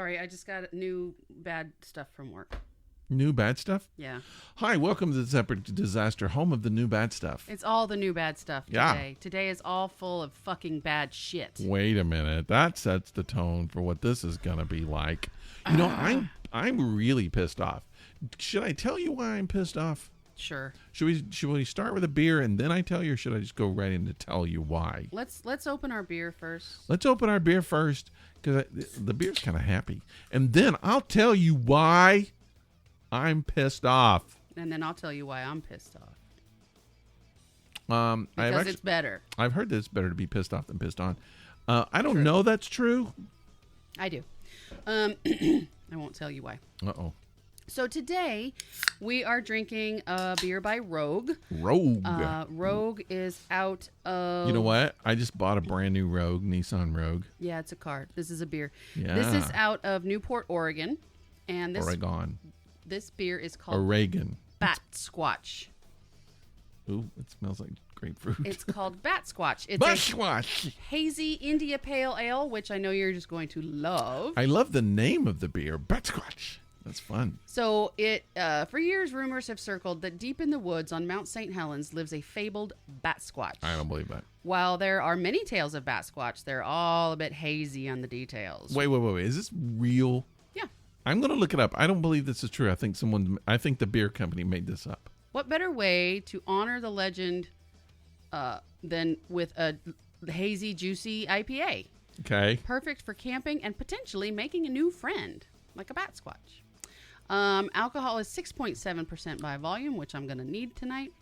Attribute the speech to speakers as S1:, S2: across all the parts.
S1: Sorry, I just got new bad stuff from work.
S2: New bad stuff?
S1: Yeah.
S2: Hi, welcome to the Separate Disaster, home of the new bad stuff.
S1: It's all the new bad stuff today.
S2: Yeah.
S1: Today is all full of fucking bad shit.
S2: Wait a minute. That sets the tone for what this is going to be like. You know, I'm really pissed off. Should I tell you why I'm pissed off?
S1: Sure.
S2: Should we start with a beer and then I tell you, or should I just go right in to tell you why?
S1: Let's open our beer first.
S2: Let's open our beer first, because the beer's kind of happy. And then I'll tell you why I'm pissed off.
S1: And then I'll tell you why I'm pissed off.
S2: Because
S1: it's better.
S2: I've heard that it's better to be pissed off than pissed on. I don't know that's true.
S1: I do. I won't tell you why.
S2: Uh-oh.
S1: So today we are drinking a beer by Rogue.
S2: Rogue.
S1: Rogue is out of...
S2: You know what? I just bought a brand new Rogue, Nissan Rogue.
S1: Yeah, it's a car. This is a beer.
S2: Yeah.
S1: This is out of Newport, Oregon. And this beer is called
S2: Oregon.
S1: Batsquatch.
S2: Ooh, it smells like grapefruit.
S1: It's called Batsquatch. It's
S2: Batsquatch.
S1: a hazy India Pale Ale, which I know you're just going to love.
S2: I love the name of the beer, Batsquatch. That's fun.
S1: So for years, rumors have circled that deep in the woods on Mount St. Helens lives a fabled Batsquatch.
S2: I don't believe that.
S1: While there are many tales of Batsquatch, they're all a bit hazy on the details.
S2: Wait. Is this real?
S1: Yeah.
S2: I'm going to look it up. I don't believe this is true. I think the beer company made this up.
S1: What better way to honor the legend than with a hazy, juicy IPA?
S2: Okay.
S1: Perfect for camping and potentially making a new friend, like a Batsquatch. Alcohol is 6.7% by volume, which I'm going to need tonight.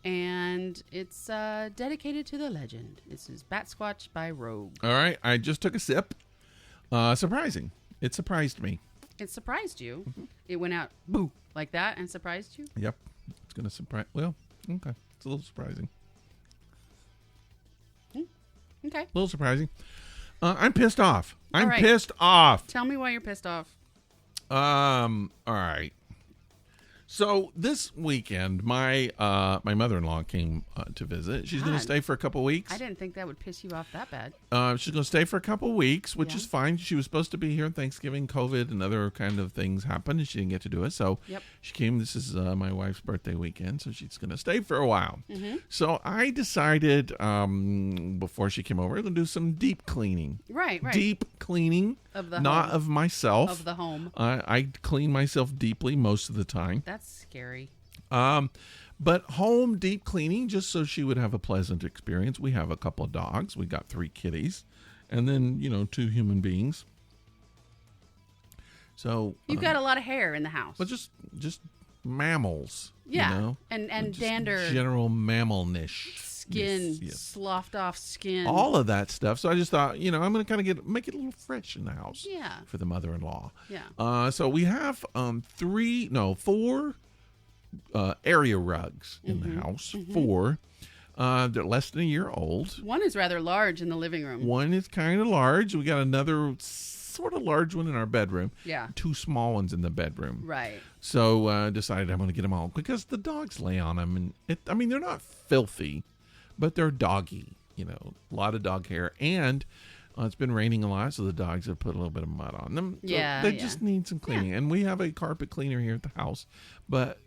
S1: And it's dedicated to the legend. This is Batsquatch by Rogue.
S2: All right. I just took a sip. Surprising. It surprised me.
S1: It surprised you. Mm-hmm. It went out, boo, like that and surprised you?
S2: Yep. It's going to surprise. Well, okay. It's a little surprising.
S1: Okay.
S2: A little surprising. I'm pissed off. I'm
S1: right.
S2: pissed off.
S1: Tell me why you're pissed off.
S2: All right. So this weekend, my mother-in-law came to visit. She's going to stay for a couple weeks.
S1: I didn't think that would piss you off that bad.
S2: She's going to stay for a couple weeks, which is fine. She was supposed to be here on Thanksgiving. COVID and other kind of things happened, and she didn't get to do it. So she came. This is my wife's birthday weekend, so she's going to stay for a while. Mm-hmm. So I decided before she came over, we're going to do some deep cleaning.
S1: Right.
S2: Deep cleaning.
S1: Of the
S2: not
S1: home.
S2: Of myself.
S1: Of the home.
S2: I clean myself deeply most of the time.
S1: That's scary.
S2: But home deep cleaning, just so she would have a pleasant experience. We have a couple of dogs. We got 3 kitties, and then 2 human beings. So
S1: you've got a lot of hair in the house.
S2: But just mammals.
S1: Yeah, and dander.
S2: General mammal-nish.
S1: Skin, sloughed off skin.
S2: All of that stuff. So I just thought, I'm going to kind of make it a little fresh in the house.
S1: Yeah.
S2: For the mother-in-law.
S1: Yeah.
S2: So we have 4 area rugs in the house. 4. They're less than a year old.
S1: One is rather large in the living room.
S2: One is kind of large. We got another sort of large one in our bedroom.
S1: Yeah.
S2: 2 small ones in the bedroom.
S1: Right. So
S2: decided I'm going to get them all because the dogs lay on them. And they're not filthy, but they're doggy. A lot of dog hair. And it's been raining a lot, so the dogs have put a little bit of mud on them. So they just need some cleaning. Yeah. And we have a carpet cleaner here at the house, but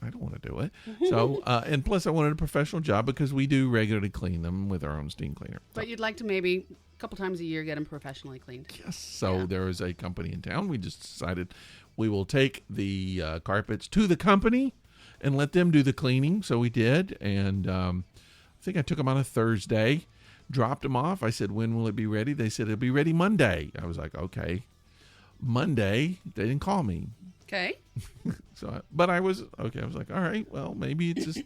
S2: I don't want to do it. So, and plus I wanted a professional job because we do regularly clean them with our own steam cleaner.
S1: But you'd like to maybe a couple times a year get them professionally cleaned.
S2: Yes. So there is a company in town. We just decided we will take the carpets to the company and let them do the cleaning. So we did. And I think I took them on a Thursday, dropped them off. I said, when will it be ready? They said, it'll be ready Monday. I was like, okay. Monday, they didn't call me.
S1: Okay.
S2: But I was okay. I was like, all right, well, maybe it's just,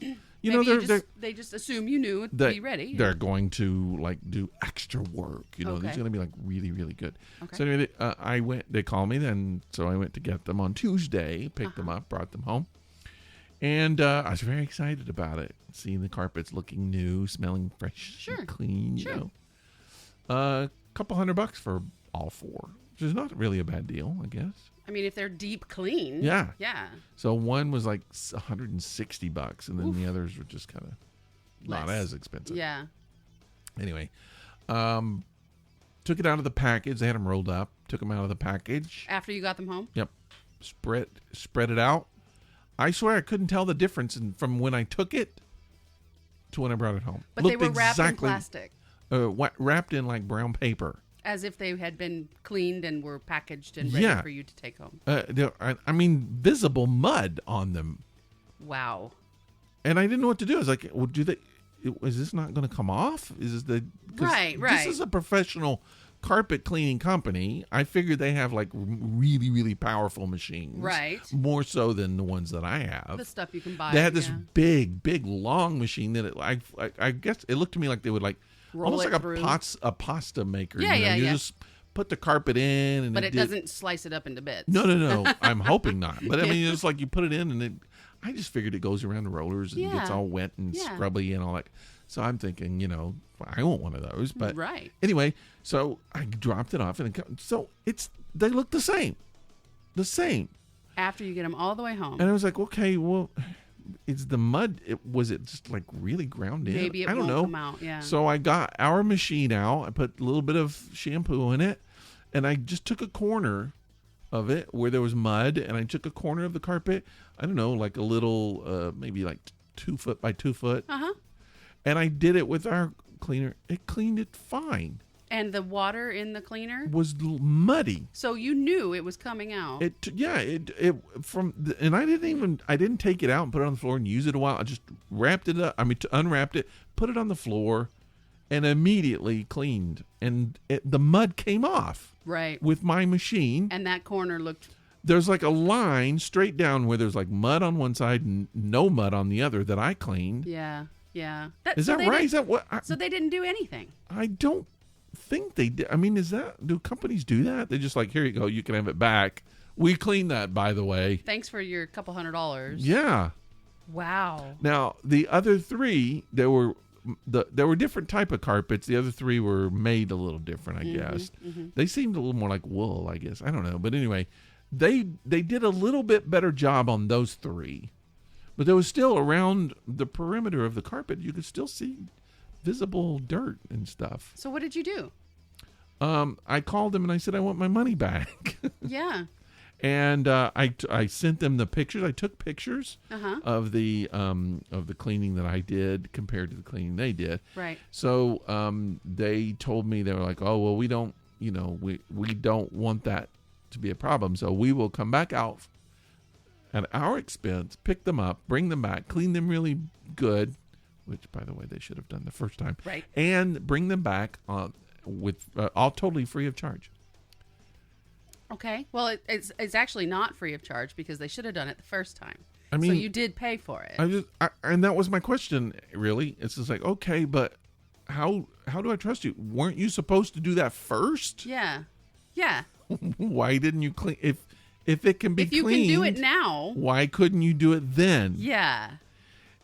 S1: they just assume you knew it'd be ready.
S2: They're going to do extra work. It's going to be really, really good. Okay. So anyway, they called me then. So I went to get them on Tuesday, picked them up, brought them home. And I was very excited about it. Seeing the carpets looking new, smelling fresh and clean, a couple $100 for all 4, which is not really a bad deal, I guess.
S1: I mean, if they're deep clean.
S2: Yeah.
S1: Yeah.
S2: So one was like $160, and then the others were just kind of not as expensive.
S1: Yeah.
S2: Anyway, Took it out of the package. They had them rolled up. Took them out of the package.
S1: After you got them home?
S2: Yep. Spread it out. I swear I couldn't tell the difference from when I took it to when I brought it home.
S1: But they were wrapped in plastic.
S2: Wrapped in like brown paper.
S1: As if they had been cleaned and were packaged and ready for you to take home.
S2: I mean, visible mud on them.
S1: Wow.
S2: And I didn't know what to do. I was like, well, is this not going to come off? Right. This is a professional carpet cleaning company. I figured they have like really, really powerful machines.
S1: Right.
S2: More so than the ones that I have.
S1: The stuff you can buy.
S2: They had this big, long machine that I guess it looked to me like they would like
S1: roll
S2: almost like a pasta maker.
S1: Yeah,
S2: you just put the carpet in,
S1: but it doesn't slice it up into bits.
S2: No. I'm hoping not. But I mean, it's like you put it in, and I just figured it goes around the rollers and gets all wet and scrubby and all that. So I'm thinking, I want one of those. But anyway, so I dropped it off, and they look the same.
S1: After you get them all the way home.
S2: And I was like, okay, well, is the mud? Was it just like really ground in?
S1: Maybe it
S2: I don't
S1: won't
S2: know.
S1: come out. Yeah.
S2: So I got our machine out. I put a little bit of shampoo in it, and I just took a corner of it where there was mud, and I took a corner of the carpet. I don't know, like a little, maybe like 2 foot by 2 foot. And I did it with our cleaner. It cleaned it fine.
S1: And the water in the cleaner
S2: was muddy.
S1: So you knew it was coming out.
S2: And I didn't take it out and put it on the floor and use it a while. I just wrapped it up. Unwrapped it, put it on the floor, and immediately cleaned. And the mud came off.
S1: Right.
S2: With my machine.
S1: And that corner looked.
S2: There's like a line straight down where there's like mud on one side and no mud on the other that I cleaned.
S1: Yeah.
S2: Is that right? Is that what?
S1: So they didn't do anything.
S2: I don't think they did. I mean, do companies do that? They're just like, here you go, you can have it back. We cleaned that, by the way.
S1: Thanks for your couple $100.
S2: Yeah.
S1: Wow.
S2: Now the other three, there were different type of carpets. The other three were made a little different, I guess. They seemed a little more like wool, I guess. I don't know, but anyway, they did a little bit better job on those three. But there was still around the perimeter of the carpet, you could still see visible dirt and stuff.
S1: So what did you do?
S2: I called them and I said, I want my money back.
S1: Yeah.
S2: And I sent them the pictures. I took pictures of the cleaning that I did compared to the cleaning they did.
S1: Right.
S2: So they told me, they were like, oh well, we don't want that to be a problem. So we will come back out at our expense, pick them up, bring them back, clean them really good, which, by the way, they should have done the first time.
S1: Right.
S2: And bring them back with all totally free of charge.
S1: Okay. Well, it's actually not free of charge because they should have done it the first time.
S2: I mean,
S1: so you did pay for it.
S2: And that was my question, really. It's just like, okay, but how do I trust you? Weren't you supposed to do that first?
S1: Yeah.
S2: Why didn't you clean? If it can be cleaned,
S1: if you can do it now,
S2: why couldn't you do it then?
S1: Yeah.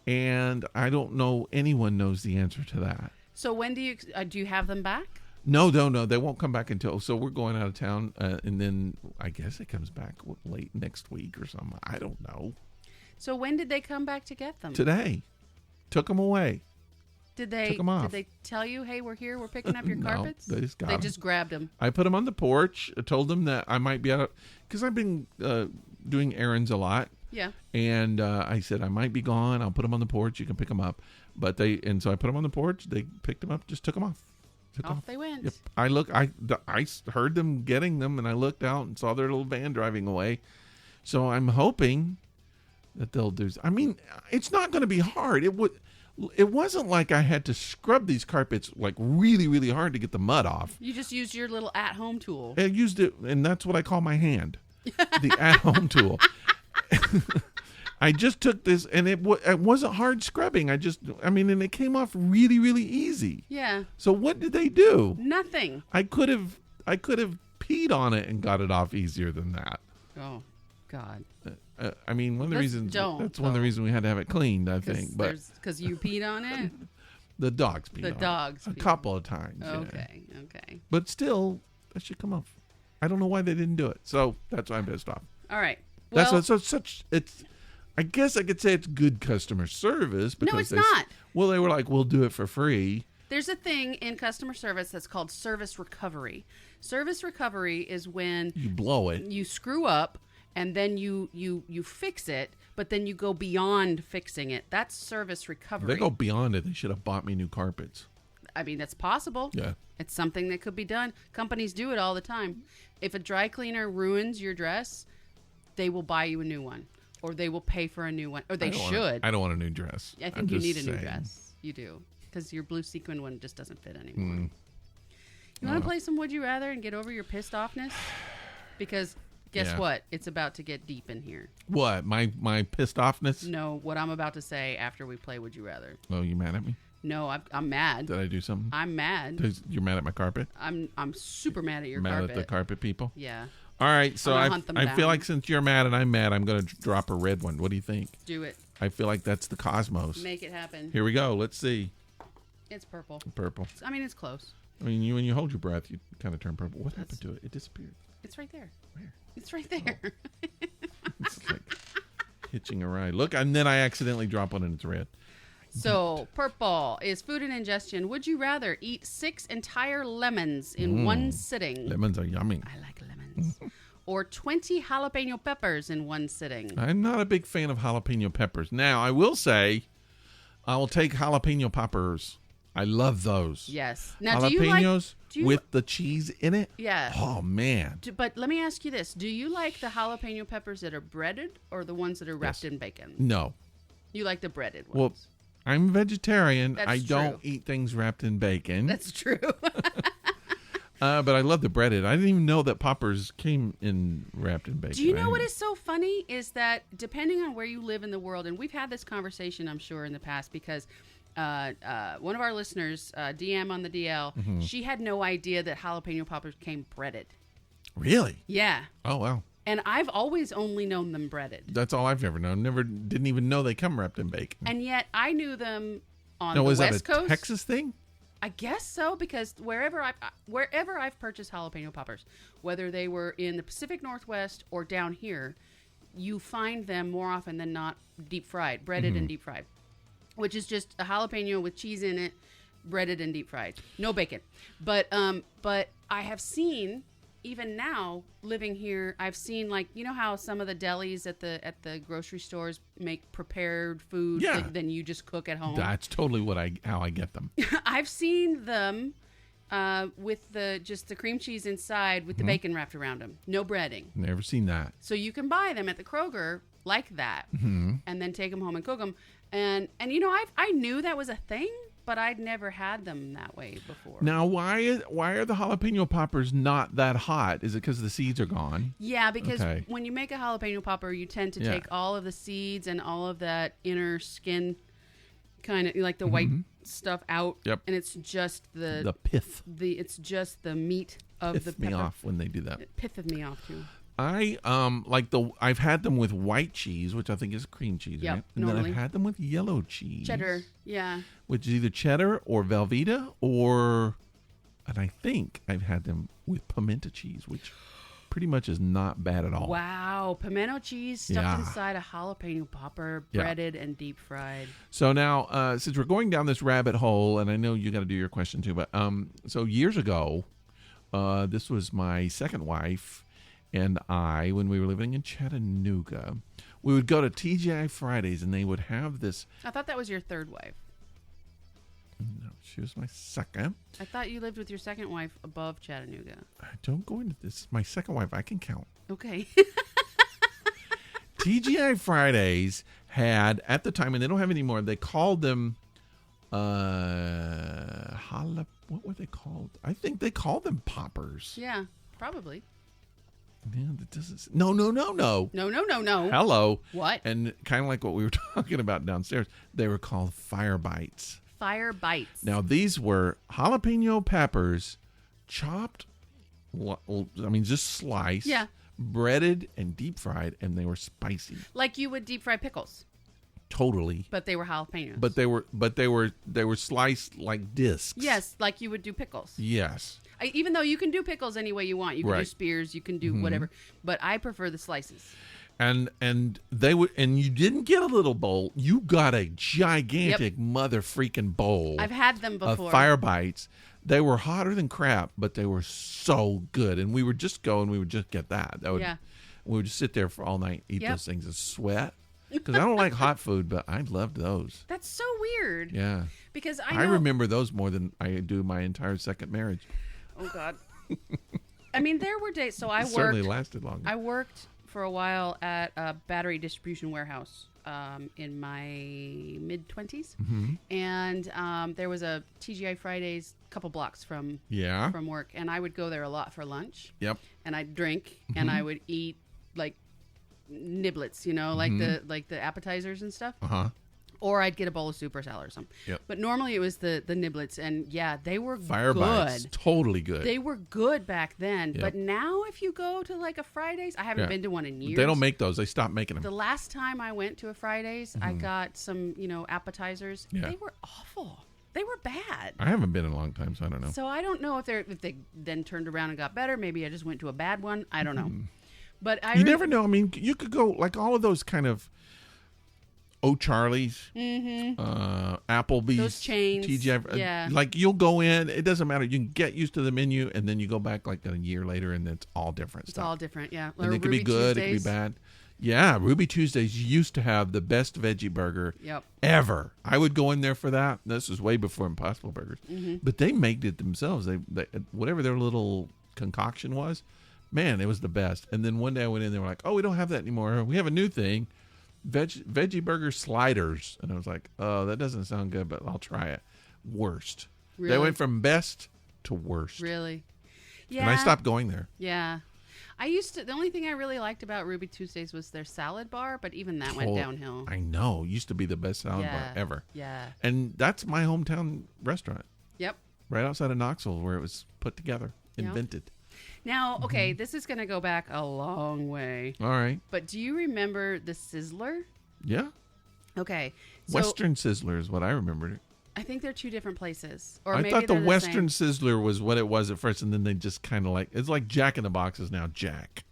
S2: And I don't know anyone knows the answer to that.
S1: So when do you have them back?
S2: No, they won't come back until, so we're going out of town, and then I guess it comes back late next week or something. I don't know.
S1: So when did they come back to get them?
S2: Today. Took them away.
S1: Took them off. Did they tell you, hey, we're here, we're picking up your carpets?
S2: They just got them.
S1: They just grabbed them.
S2: I put them on the porch. I told them that I might be out, because I've been doing errands a lot.
S1: Yeah. And
S2: I said, I might be gone. I'll put them on the porch. You can pick them up. So I put them on the porch. They picked them up, just took them off.
S1: Off they went.
S2: Yep. I heard them getting them, and I looked out and saw their little van driving away. So I'm hoping that they'll do. I mean, it's not going to be hard. It wasn't like I had to scrub these carpets like really, really hard to get the mud off.
S1: You just used your little at-home tool.
S2: I used it, and that's what I call my hand, the at-home tool. I just took this, and it wasn't hard scrubbing. and it came off really, really easy.
S1: Yeah.
S2: So what did they do?
S1: Nothing.
S2: I could have peed on it and got it off easier than that.
S1: Oh, God.
S2: One of the reasons one of the reasons we had to have it cleaned, I think, but
S1: because you peed on it.
S2: The dogs peed. A couple of times.
S1: Okay.
S2: Yeah.
S1: Okay.
S2: But still, that should come off. I don't know why they didn't do it. So that's why I'm pissed off.
S1: All right. Well,
S2: I guess I could say it's good customer service. Because
S1: no, it's not.
S2: Well, they were like, we'll do it for free.
S1: There's a thing in customer service that's called service recovery. Service recovery is when
S2: You blow it.
S1: you screw up and then you fix it, but then you go beyond fixing it. That's service recovery.
S2: They go beyond it. They should have bought me new carpets.
S1: I mean, that's possible.
S2: Yeah.
S1: It's something that could be done. Companies do it all the time. If a dry cleaner ruins your dress, they will buy you a new one, or they will pay for a new one, or they should.
S2: I don't want a new dress.
S1: I think you need a new dress. You do, because your blue sequin one just doesn't fit anymore. You want to play some Would You Rather and get over your pissed offness? Because guess what? It's about to get deep in here.
S2: What? My pissed offness?
S1: No, what I'm about to say after we play Would You Rather.
S2: Oh, you mad at me?
S1: No, I'm mad.
S2: Did I do something?
S1: I'm mad.
S2: You're mad at my carpet?
S1: I'm super mad at your
S2: mad
S1: carpet.
S2: Mad at the carpet people?
S1: Yeah.
S2: All right, so I
S1: down.
S2: feel like since you're mad and I'm mad, I'm going to drop a red one. What do you think?
S1: Do it.
S2: I feel like that's the cosmos.
S1: Make it happen.
S2: Here we go. Let's see.
S1: It's purple.
S2: Purple.
S1: I mean, it's close.
S2: I mean, when you hold your breath, you kind of turn purple. What happened to it? It disappeared.
S1: It's right there.
S2: Where?
S1: It's right there.
S2: Oh. It's like hitching a ride. Look, and then I accidentally drop one and it's red.
S1: So, purple is food and ingestion. Would you rather eat 6 entire lemons in one sitting?
S2: Lemons are yummy.
S1: I like lemons. Or 20 jalapeno peppers in one sitting?
S2: I'm not a big fan of jalapeno peppers. Now, I will say I will take jalapeno peppers. I love those.
S1: Yes. Now,
S2: jalapenos with the cheese in it?
S1: Yeah.
S2: Oh, man.
S1: But let me ask you this. Do you like the jalapeno peppers that are breaded or the ones that are wrapped in bacon?
S2: No.
S1: You like the breaded ones?
S2: Well, I'm vegetarian.
S1: That's
S2: I
S1: true.
S2: don't eat things wrapped in bacon.
S1: That's true.
S2: But I love the breaded. I didn't even know that poppers came in wrapped in bacon.
S1: Do you know what is so funny is that depending on where you live in the world, and we've had this conversation, I'm sure, in the past, because one of our listeners, DM on the DL, she had no idea that jalapeno poppers came breaded.
S2: Really?
S1: Yeah.
S2: Oh, wow.
S1: And I've always only known them breaded.
S2: That's all I've ever known. Didn't even know they come wrapped in bacon.
S1: And yet I knew them on
S2: now,
S1: the
S2: was
S1: West
S2: that a
S1: Coast.
S2: Texas thing?
S1: I guess so, because wherever I've purchased jalapeno poppers, whether they were in the Pacific Northwest or down here, you find them more often than not deep fried, breaded and deep fried, which is just a jalapeno with cheese in it, breaded and deep fried, no bacon. But I have seen, even now living here, I've seen, like, you know how some of the delis at the grocery stores make prepared food that then you just cook at home.
S2: That's totally how I get them.
S1: I've seen them with the cream cheese inside with the bacon wrapped around them. No breading.
S2: Never seen that.
S1: So you can buy them at the Kroger like that, and then take them home and cook them. And you know, I knew that was a thing, but I'd never had them that way before.
S2: Now, why are the jalapeno poppers not that hot? Is it because the seeds are gone?
S1: Yeah, because when you make a jalapeno popper, you tend to take all of the seeds and all of that inner skin, kind of like the white stuff out.
S2: Yep.
S1: And it's just the
S2: pith.
S1: It's just the meat of the pepper.
S2: Me off when they do that.
S1: It pitheth me off too.
S2: I've had them with white cheese, which I think is cream cheese,
S1: Yep,
S2: right? And
S1: normally.
S2: then I've had them with yellow cheese.
S1: Cheddar, yeah.
S2: Which is either cheddar or Velveeta and I think I've had them with pimento cheese, which pretty much is not bad at all.
S1: Wow, pimento cheese stuffed inside a jalapeno popper, breaded and deep fried.
S2: So now, since we're going down this rabbit hole, and I know you got to do your question too, but so years ago, this was my second wife and I, when we were living in Chattanooga, we would go to TGI Fridays, and they would have this.
S1: I thought that was your third wife.
S2: No, she was my second.
S1: I thought you lived with your second wife above Chattanooga.
S2: I don't go into this. My second wife, I can count.
S1: Okay.
S2: TGI Fridays had, at the time, and they don't have anymore, they called them, what were they called? I think they called them poppers.
S1: Yeah, probably.
S2: Yeah, that doesn't. No.
S1: No.
S2: Hello.
S1: What?
S2: And kind of like what we were talking about downstairs, they were called Fire Bites.
S1: Fire Bites.
S2: Now, these were jalapeno peppers, chopped, just sliced, breaded and deep fried, and they were spicy.
S1: Like you would deep fry pickles.
S2: Totally.
S1: But they were jalapenos.
S2: But they were sliced like discs.
S1: Yes, like you would do pickles.
S2: Yes.
S1: Even though you can do pickles any way you want. You can do spears, you can do whatever. But I prefer the slices.
S2: And they would, and you didn't get a little bowl. You got a gigantic mother freaking bowl.
S1: I've had them before.
S2: Of fire bites. They were hotter than crap, but they were so good. And we would just go and we would just get that. We would just sit there for all night, eat those things and sweat. Because I don't like hot food, but I loved those.
S1: That's so weird.
S2: Yeah.
S1: Because
S2: I remember those more than I do my entire second marriage.
S1: Oh, God. I mean, there were days. So I worked.
S2: Certainly lasted longer.
S1: I worked for a while at a battery distribution warehouse in my mid-20s.
S2: Mm-hmm.
S1: And there was a TGI Fridays a couple blocks from work. And I would go there a lot for lunch.
S2: Yep.
S1: And I'd drink and I would eat like niblets, like the appetizers and stuff.
S2: Uh-huh.
S1: Or I'd get a bowl of soup or salad or something.
S2: Yep.
S1: But normally it was the niblets. And they were
S2: fire
S1: good.
S2: bites, totally good.
S1: They were good back then.
S2: Yep.
S1: But now if you go to like a Fridays, I haven't been to one in years.
S2: They don't make those. They stopped making them.
S1: The last time I went to a Fridays, I got some, appetizers.
S2: Yeah.
S1: They were awful. They were bad.
S2: I haven't been in a long time, so I don't know.
S1: So I don't know if they then turned around and got better. Maybe I just went to a bad one. I don't know. But
S2: you never know. I mean, you could go like all of those kind of O'Charlie's, Applebee's,
S1: those chains.
S2: TGI. Like you'll go in. It doesn't matter. You can get used to the menu, and then you go back like a year later, and it's all different stuff.
S1: It's all different, yeah.
S2: And it could be good. Tuesdays. It could be bad. Yeah, Ruby Tuesdays used to have the best veggie burger ever. I would go in there for that. This was way before Impossible Burgers. But they made it themselves. They whatever their little concoction was, man, it was the best. And then one day I went in, they were like, "Oh, we don't have that anymore. We have a new thing, veggie burger sliders." And I was like, "Oh, that doesn't sound good, but I'll try it." Worst.
S1: Really?
S2: They went from best to worst.
S1: Really? Yeah.
S2: And I stopped going there.
S1: Yeah. The only thing I really liked about Ruby Tuesdays was their salad bar, but even that went downhill.
S2: I know. It used to be the best salad bar ever.
S1: Yeah.
S2: And that's my hometown restaurant.
S1: Yep.
S2: Right outside of Knoxville where it was put together, invented.
S1: Now, okay, this is going to go back a long way.
S2: All right.
S1: But do you remember the Sizzler?
S2: Yeah.
S1: Okay.
S2: So, Western Sizzler is what I remember.
S1: I think they're two different places. Or
S2: I
S1: maybe
S2: thought the Western
S1: same.
S2: Sizzler was what it was at first, and then they just kind of like, it's like Jack in the Box is now Jack.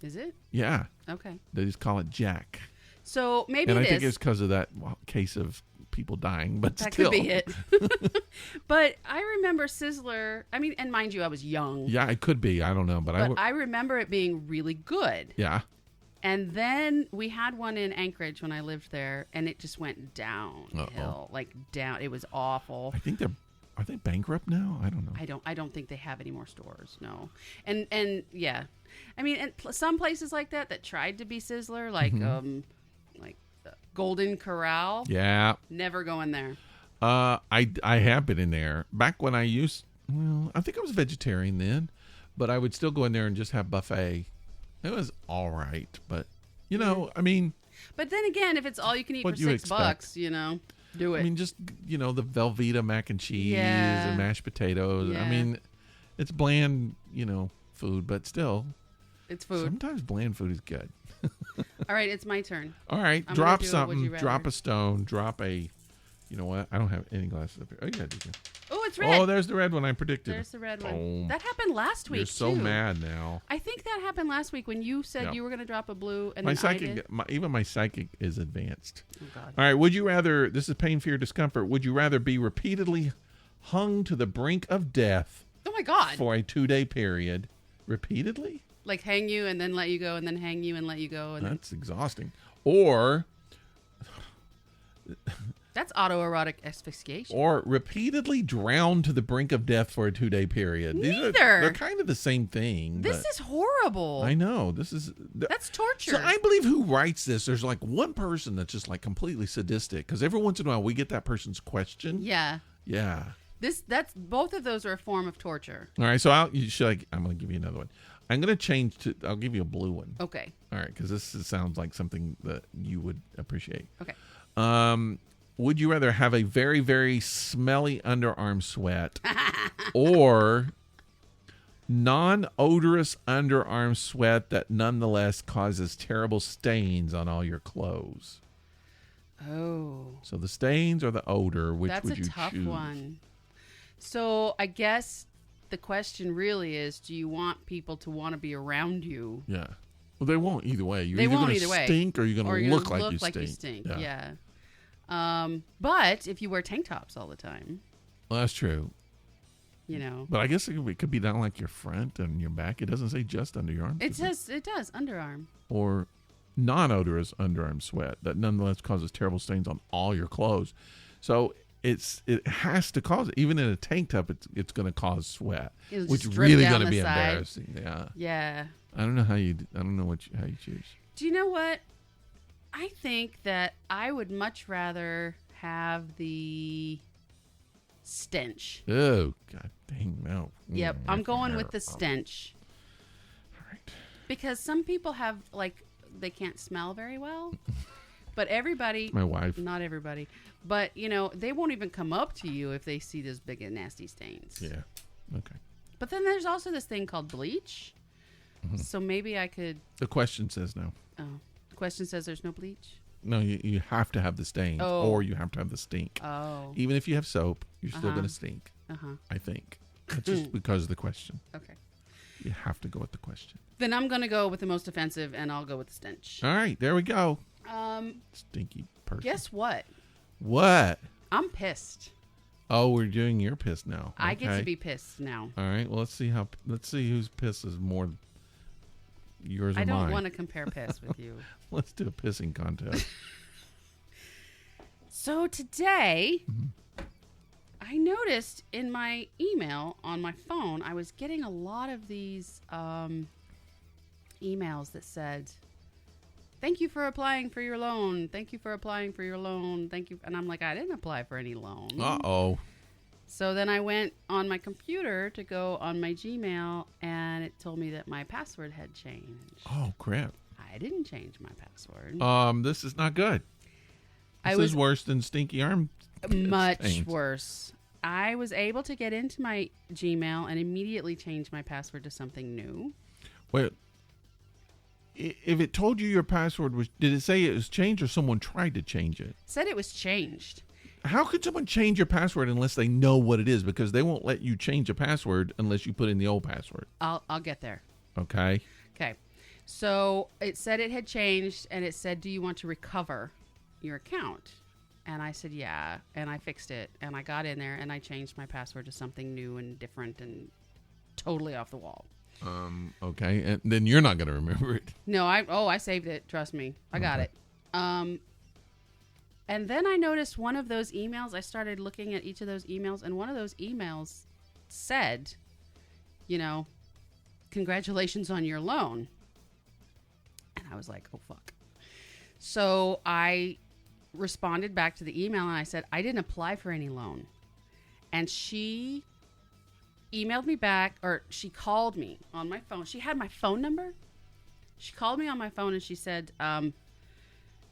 S1: Is it?
S2: Yeah.
S1: Okay.
S2: They just call it Jack.
S1: So maybe
S2: and I think it's because of that case of people dying, but
S1: that
S2: still.
S1: Could be it. But I remember Sizzler. I mean, and mind you, I was young.
S2: Yeah, it could be. I don't know. But
S1: I remember it being really good.
S2: Yeah.
S1: And then we had one in Anchorage when I lived there, and it just went downhill, like down. It was awful.
S2: I think are they bankrupt now? I don't know.
S1: I don't think they have any more stores. No. And yeah, I mean, and some places like that tried to be Sizzler, like Golden Corral.
S2: Yeah.
S1: Never going there.
S2: I have been in there back when I I think I was vegetarian then, but I would still go in there and just have buffet. It was all right, but I mean. But
S1: then again, if it's all you can eat for $6, do it.
S2: I mean, just the Velveeta mac and cheese and mashed potatoes. Yeah. I mean, it's bland, food, but still,
S1: it's food.
S2: Sometimes bland food is good.
S1: All right, it's my turn.
S2: All right, drop something. Drop a stone. Drop a. You know what? I don't have any glasses up here. Oh, you got to.
S1: Oh, it's red.
S2: Oh, there's the red one I predicted.
S1: There's the red one. That happened last week.
S2: You're so mad now.
S1: I think that happened last week when you said you were going to drop a blue, and
S2: my
S1: then
S2: psychic,
S1: I did.
S2: Even my psychic is advanced.
S1: Oh God.
S2: All right. Would you rather? This is pain, fear, discomfort. Would you rather be repeatedly hung to the brink of death?
S1: Oh my God.
S2: For a 2-day period, repeatedly?
S1: Like hang you and then let you go, and then hang you and let you go. And
S2: that's exhausting. Or.
S1: That's autoerotic asphyxiation.
S2: Or repeatedly drown to the brink of death for a 2-day period. They're kind of the same thing.
S1: This is horrible.
S2: I know.
S1: That's torture.
S2: So I believe who writes this, there's like one person that's just like completely sadistic. Because every once in a while we get that person's question.
S1: Yeah.
S2: Yeah.
S1: That's both of those are a form of torture.
S2: All right. So I'm going to give you another one. I'm going to change to, I'll give you a blue one.
S1: Okay.
S2: All right. Because this sounds like something that you would appreciate.
S1: Okay.
S2: Would you rather have a very, very smelly underarm sweat or non-odorous underarm sweat that nonetheless causes terrible stains on all your clothes?
S1: Oh.
S2: So the stains or the odor, which would you choose?
S1: That's a tough one. So I guess the question really is, do you want people to want to be around you?
S2: Yeah. Well, they won't either way. You're
S1: They
S2: either
S1: won't
S2: going
S1: either
S2: to
S1: way.
S2: stink or you're
S1: Or
S2: going to
S1: you're
S2: look
S1: gonna
S2: like you
S1: stink.
S2: Yeah.
S1: Yeah. But if you wear tank tops all the time,
S2: Well, that's true.
S1: you know.
S2: But I guess it could be down like your front and your back. It doesn't say just under your arms.
S1: It does underarm.
S2: Or non-odorous underarm sweat that nonetheless causes terrible stains on all your clothes. So it has to cause it. Even in a tank top, it's going to cause sweat,
S1: It'll
S2: which
S1: just
S2: is
S1: drip
S2: really
S1: down
S2: going to
S1: the
S2: be
S1: side.
S2: embarrassing. Yeah.
S1: Yeah.
S2: I don't know how you choose.
S1: Do you know what? I think that I would much rather have the stench.
S2: Oh, god dang no.
S1: Yep, I'm going with the stench.
S2: All right.
S1: Because some people have, like, they can't smell very well. But everybody,
S2: My wife.
S1: not everybody, but, you know, they won't even come up to you if they see those big and nasty stains.
S2: Yeah. Okay.
S1: But then there's also this thing called bleach.
S2: Mm-hmm.
S1: So maybe I could,
S2: The question says no.
S1: the question says there's no bleach.
S2: No, you have to have the stains or you have to have the stink.
S1: Oh.
S2: Even if you have soap, you're still going to stink. I think. That's just because of the question.
S1: Okay.
S2: You have to go with the question.
S1: Then I'm going to go with the most offensive, and I'll go with the stench.
S2: All right, there we go.
S1: Um,
S2: Stinky person.
S1: guess what?
S2: What?
S1: I'm pissed.
S2: Oh, we're doing your piss now.
S1: I get
S2: Okay.
S1: to be pissed now.
S2: All right. Well, let's see whose piss is more yours or
S1: I
S2: mine.
S1: don't want to compare piss with you.
S2: Let's do a pissing contest.
S1: So today, I noticed in my email on my phone, I was getting a lot of these emails that said, "Thank you for applying for your loan. Thank you for applying for your loan. Thank you." And I'm like, I didn't apply for any loan.
S2: Uh-oh.
S1: So then I went on my computer to go on my Gmail, and it told me that my password had changed.
S2: Oh, crap.
S1: I didn't change my password.
S2: This is not good. This
S1: I was
S2: is worse than stinky arm.
S1: much
S2: stains.
S1: worse. I was able to get into my Gmail and immediately change my password to something new.
S2: Wait. If it told you your password was, did it say it was changed or someone tried to change it?
S1: Said it was changed.
S2: How could someone change your password unless they know what it is? Because they won't let you change a password unless you put in the old password.
S1: I'll get there.
S2: Okay.
S1: Okay. So it said it had changed, and it said, "Do you want to recover your account?" And I said, "Yeah." And I fixed it, and I got in there, and I changed my password to something new and different and totally off the wall.
S2: Okay. And then you're not going to remember it.
S1: No, I saved it. Trust me. I got it. And then I noticed one of those emails. I started looking at each of those emails, and one of those emails said, you know, "Congratulations on your loan." And I was like, oh, fuck. So I responded back to the email, and I said, "I didn't apply for any loan." And she emailed me back, or she called me on my phone. She had my phone number. She called me on my phone, and she said,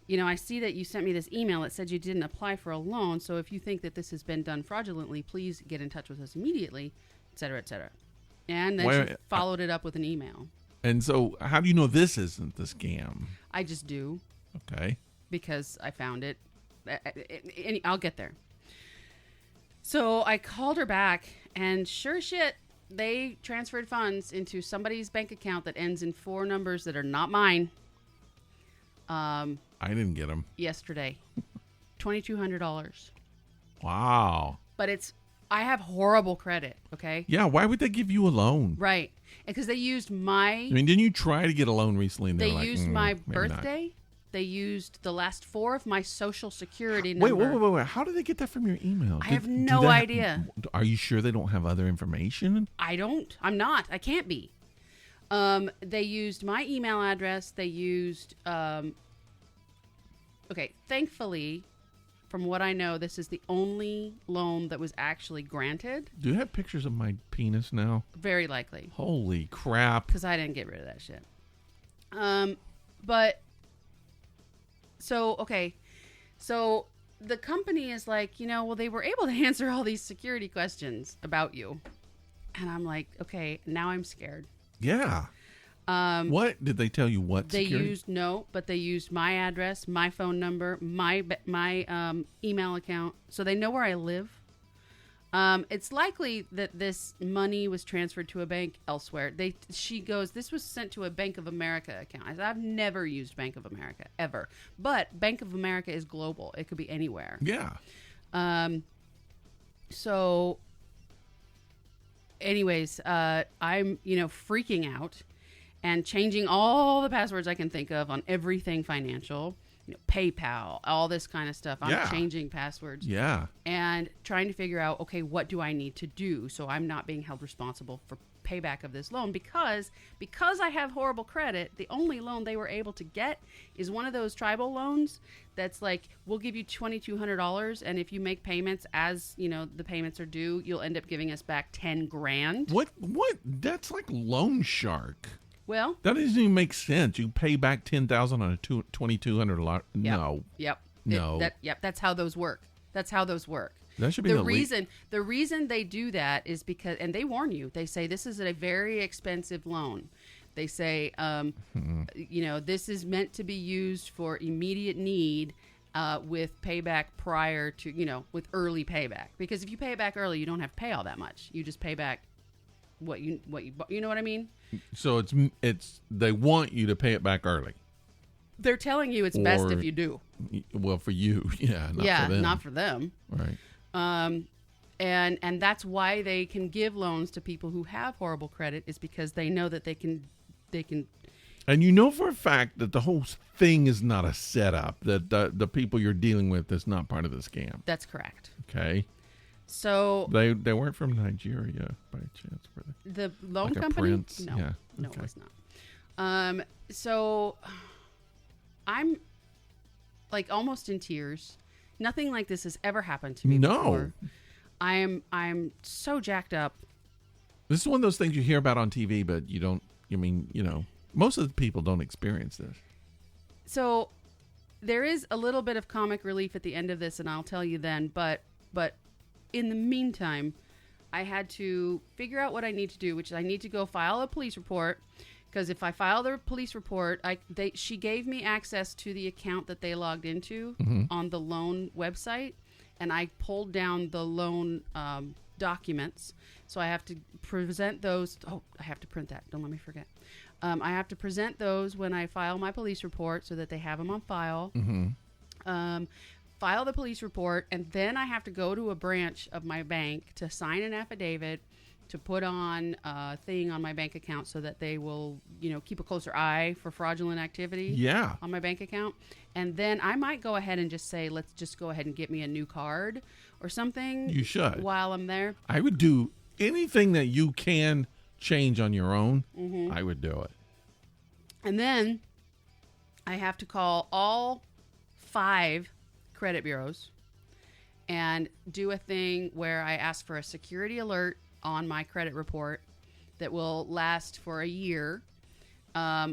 S1: "You know, I see that you sent me this email that said you didn't apply for a loan. So if you think that this has been done fraudulently, please get in touch with us immediately," et cetera, et cetera. And then she followed it up with an email.
S2: And so how do you know this isn't the scam?
S1: I just do,
S2: Okay.
S1: because I found it. I'll get there. So I called her back, and sure shit, they transferred funds into somebody's bank account that ends in 4 numbers that are not mine.
S2: I didn't get them.
S1: Yesterday. $2,200.
S2: Wow.
S1: But I have horrible credit, okay?
S2: Yeah, why would they give you a loan?
S1: Right. Because they used
S2: I mean, didn't you try to get a loan recently? And
S1: they
S2: were like,
S1: used my
S2: maybe not."
S1: birthday. They used the last 4 of my social security
S2: Wait,
S1: number.
S2: wait. How did they get that from your email?
S1: I have no idea.
S2: Are you sure they don't have other information?
S1: I'm not. I can't be. They used my email address. They used, okay, thankfully, from what I know, this is the only loan that was actually granted.
S2: Do you have pictures of my penis now?
S1: Very likely.
S2: Holy crap.
S1: Because I didn't get rid of that shit. But, so, okay. So the company is like, well, they were able to answer all these security questions about you. And I'm like, okay, now I'm scared.
S2: Yeah. What did they tell you? What
S1: they
S2: security?
S1: They used my address, my phone number, my email account, so they know where I live. It's likely that this money was transferred to a bank elsewhere. She goes, this was sent to a Bank of America account. I said, I've never used Bank of America, ever. But Bank of America is global. It could be anywhere.
S2: Yeah.
S1: So, anyways, I'm, freaking out and changing all the passwords I can think of on everything financial. PayPal, all this kind of stuff. I'm changing passwords.
S2: Yeah.
S1: And trying to figure out, okay, what do I need to do so I'm not being held responsible for payback of this loan? Because I have horrible credit, the only loan they were able to get is one of those tribal loans that's like, we'll give you $2,200, and if you make payments as, the payments are due, you'll end up giving us back 10 grand.
S2: What? That's like Loan Shark.
S1: Well,
S2: that doesn't even make sense. You pay back $10,000 on a $2,200. No.
S1: Yep.
S2: No.
S1: That's how those work. That should be the reason. The reason they do that is because, and they warn you. They say this is a very expensive loan. They say, this is meant to be used for immediate need, with payback prior to, with early payback. Because if you pay it back early, you don't have to pay all that much. You just pay back what you know what I mean?
S2: So it's they want you to pay it back early.
S1: They're telling you it's best if you do.
S2: Well, for you, yeah,
S1: not for them.
S2: Right.
S1: And that's why they can give loans to people who have horrible credit, is because they know that they can.
S2: And for a fact that the whole thing is not a setup. That the people you're dealing with is not part of the scam.
S1: That's correct.
S2: Okay.
S1: So
S2: they weren't from Nigeria by chance, were they?
S1: The loan
S2: like
S1: company?
S2: A prince?
S1: No,
S2: yeah.
S1: No, it was not. So I'm like almost in tears. Nothing like this has ever happened to me before. I'm so jacked up.
S2: This is one of those things you hear about on TV, but you don't. Most of the people don't experience this.
S1: So there is a little bit of comic relief at the end of this, and I'll tell you then. But in the meantime, I had to figure out what I need to do, which is I need to go file a police report. Because if I file the police report, she gave me access to the account that they logged into on the loan website, and I pulled down the loan documents. So I have to present those. Oh, I have to print that. Don't let me forget. I have to present those when I file my police report so that they have them on file. File the police report, and then I have to go to a branch of my bank to sign an affidavit to put on a thing on my bank account so that they will, keep a closer eye for fraudulent activity on my bank account. And then I might go ahead and just say, let's just go ahead and get me a new card or something.
S2: You should.
S1: While I'm there.
S2: I would do anything that you can change on your own. I would do it.
S1: And then I have to call all 5 credit bureaus and do a thing where I ask for a security alert on my credit report that will last for a year,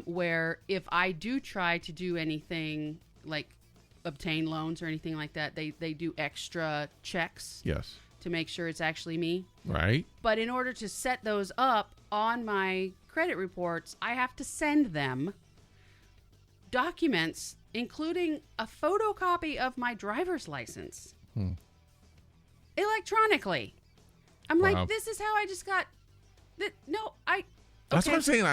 S1: where if I do try to do anything like obtain loans or anything like that, they do extra checks to make sure it's actually me.
S2: Right.
S1: But in order to set those up on my credit reports, I have to send them documents, including a photocopy of my driver's license electronically. I'm like, this is how I just got.
S2: That's what I'm saying.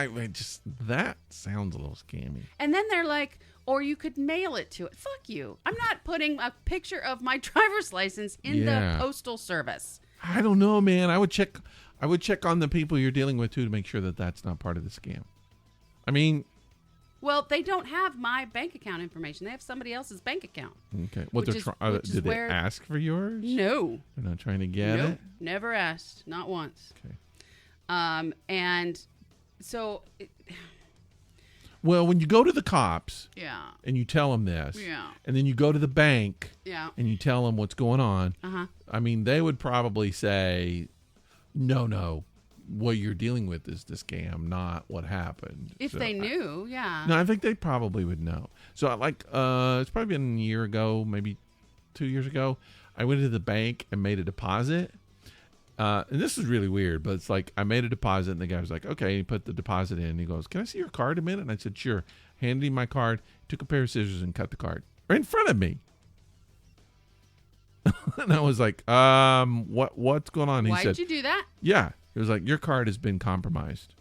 S2: That sounds a little scammy.
S1: And then they're like, or you could mail it to it. Fuck you. I'm not putting a picture of my driver's license in the postal service.
S2: I don't know, man. I would check on the people you're dealing with too to make sure that that's not part of the scam. I mean,
S1: well, they don't have my bank account information. They have somebody else's bank account.
S2: Okay. Well, did they ask for yours?
S1: No.
S2: They're not trying to get it?
S1: Never asked. Not once.
S2: Okay.
S1: And so...
S2: Well, when you go to the cops and you tell them this, and then you go to the bank and you tell them what's going on, I mean, they would probably say, no, what you're dealing with is the scam, not what happened.
S1: If they knew,
S2: No, I think they probably would know. So, it's probably been a year ago, maybe 2 years ago, I went to the bank and made a deposit. And this is really weird, but it's like I made a deposit, and the guy was like, okay, he put the deposit in. And he goes, can I see your card a minute? And I said, sure. Handed him my card, took a pair of scissors and cut the card right in front of me. And I was like, what's going on? He
S1: Why
S2: said,
S1: did you do that?
S2: yeah. It was like, your card has been compromised.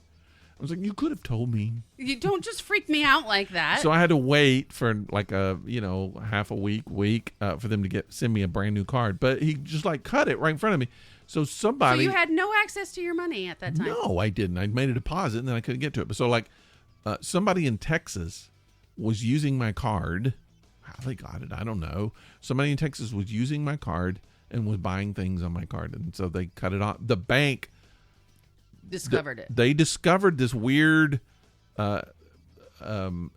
S2: I was like, you could have told me.
S1: You don't just freak me out like that.
S2: So I had to wait for like half a week for them to send me a brand new card. But he just like cut it right in front of me. So somebody.
S1: So you had no access to your money at that time?
S2: No, I didn't. I made a deposit and then I couldn't get to it. But so like somebody in Texas was using my card. How they got it, I don't know. Somebody in Texas was using my card and was buying things on my card. And so they cut it off. The bank
S1: discovered it.
S2: They discovered this weird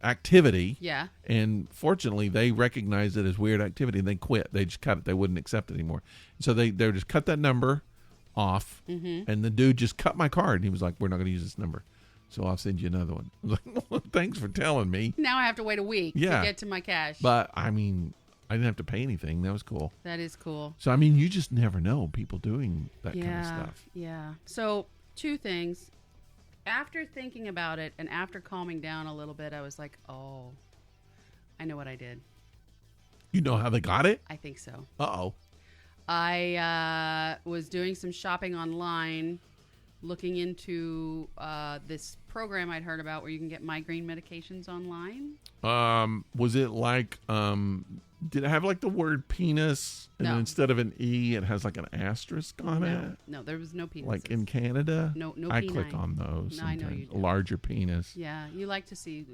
S2: activity.
S1: Yeah.
S2: And fortunately, they recognized it as weird activity and they quit. They just cut it. They wouldn't accept it anymore. So they just cut that number off. Mm-hmm. And the dude just cut my card. And he was like, we're not going to use this number. So I'll send you another one. I was like, well, thanks for telling me.
S1: Now I have to wait a week to get to my cash.
S2: But, I mean, I didn't have to pay anything. That was cool.
S1: That is cool.
S2: So, I mean, you just never know people doing that kind of stuff.
S1: Yeah. So, 2 things. After thinking about it and after calming down a little bit, I was like, oh, I know what I did.
S2: You know how they got it?
S1: I think so.
S2: Uh-oh.
S1: I was doing some shopping online, looking into this program I'd heard about where you can get migraine medications online.
S2: Was it like, did it have like the word penis and
S1: No.
S2: then instead of an E, it has like an asterisk on it?
S1: No, there was no penis.
S2: Like in Canada?
S1: No
S2: I
S1: penile.
S2: click on those.
S1: No, I know you do.
S2: A larger penis.
S1: Yeah, you like to see,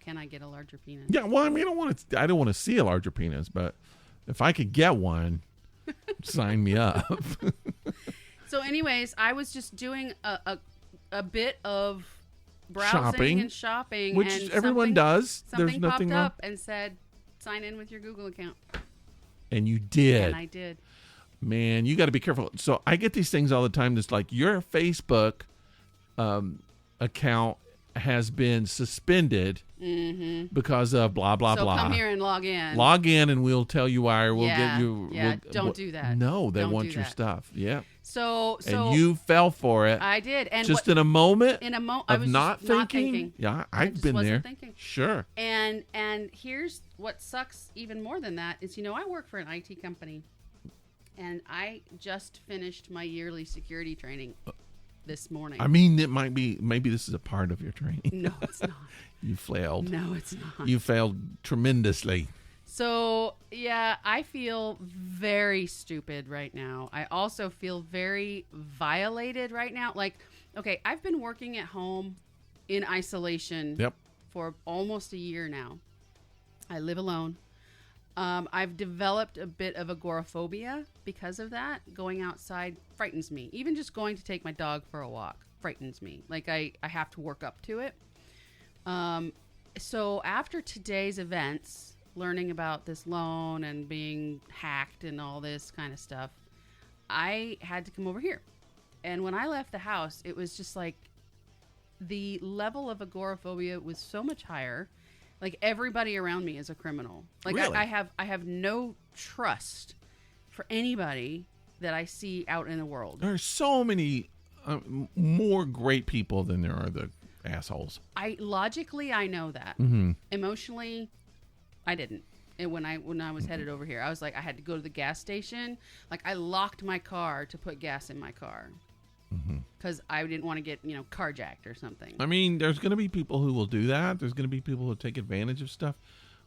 S1: can I get a larger penis?
S2: Yeah, well, I mean, I don't want to see a larger penis, but if I could get one, sign me up.
S1: So anyways, I was just doing a bit of browsing and shopping.
S2: Which
S1: and
S2: everyone does. There's
S1: something
S2: nothing
S1: popped
S2: wrong.
S1: up and said, sign in with your Google account.
S2: And you did.
S1: And I did.
S2: Man, you got to be careful. So I get these things all the time. That's like your Facebook account has been suspended because of blah, blah, blah.
S1: So come here and log in.
S2: Log in and we'll tell you why, or we'll get you.
S1: Yeah, don't do that.
S2: No, they
S1: Don't
S2: want
S1: do
S2: your
S1: that.
S2: stuff. Yeah.
S1: So
S2: and you fell for it.
S1: I did. And
S2: just in a moment
S1: I
S2: of
S1: was
S2: not
S1: just not
S2: thinking. Yeah,
S1: I
S2: I've
S1: just
S2: been
S1: wasn't
S2: there.
S1: thinking.
S2: Sure.
S1: And here's what sucks even more than that is, I work for an IT company, and I just finished my yearly security training this morning.
S2: I mean, it might be, maybe this is a part of your training.
S1: No, it's not.
S2: You failed.
S1: No, it's not.
S2: You failed tremendously.
S1: So, yeah, I feel very stupid right now. I also feel very violated right now. Like, okay, I've been working at home in isolation for almost a year now. I live alone. I've developed a bit of agoraphobia because of that. Going outside frightens me. Even just going to take my dog for a walk frightens me. Like, I have to work up to it. So after today's events, learning about this loan and being hacked and all this kind of stuff, I had to come over here. And when I left the house, it was just like the level of agoraphobia was so much higher. Like, everybody around me is a criminal. Like,
S2: really?
S1: I have no trust for anybody that I see out in the world.
S2: There are so many more great people than there are the assholes.
S1: Logically, I know that.
S2: Mm-hmm.
S1: Emotionally, I didn't. And when I was headed over here, I was like, I had to go to the gas station. Like, I locked my car to put gas in my car because I didn't want to get carjacked or something.
S2: I mean, there's going to be people who will do that. There's going to be people who take advantage of stuff.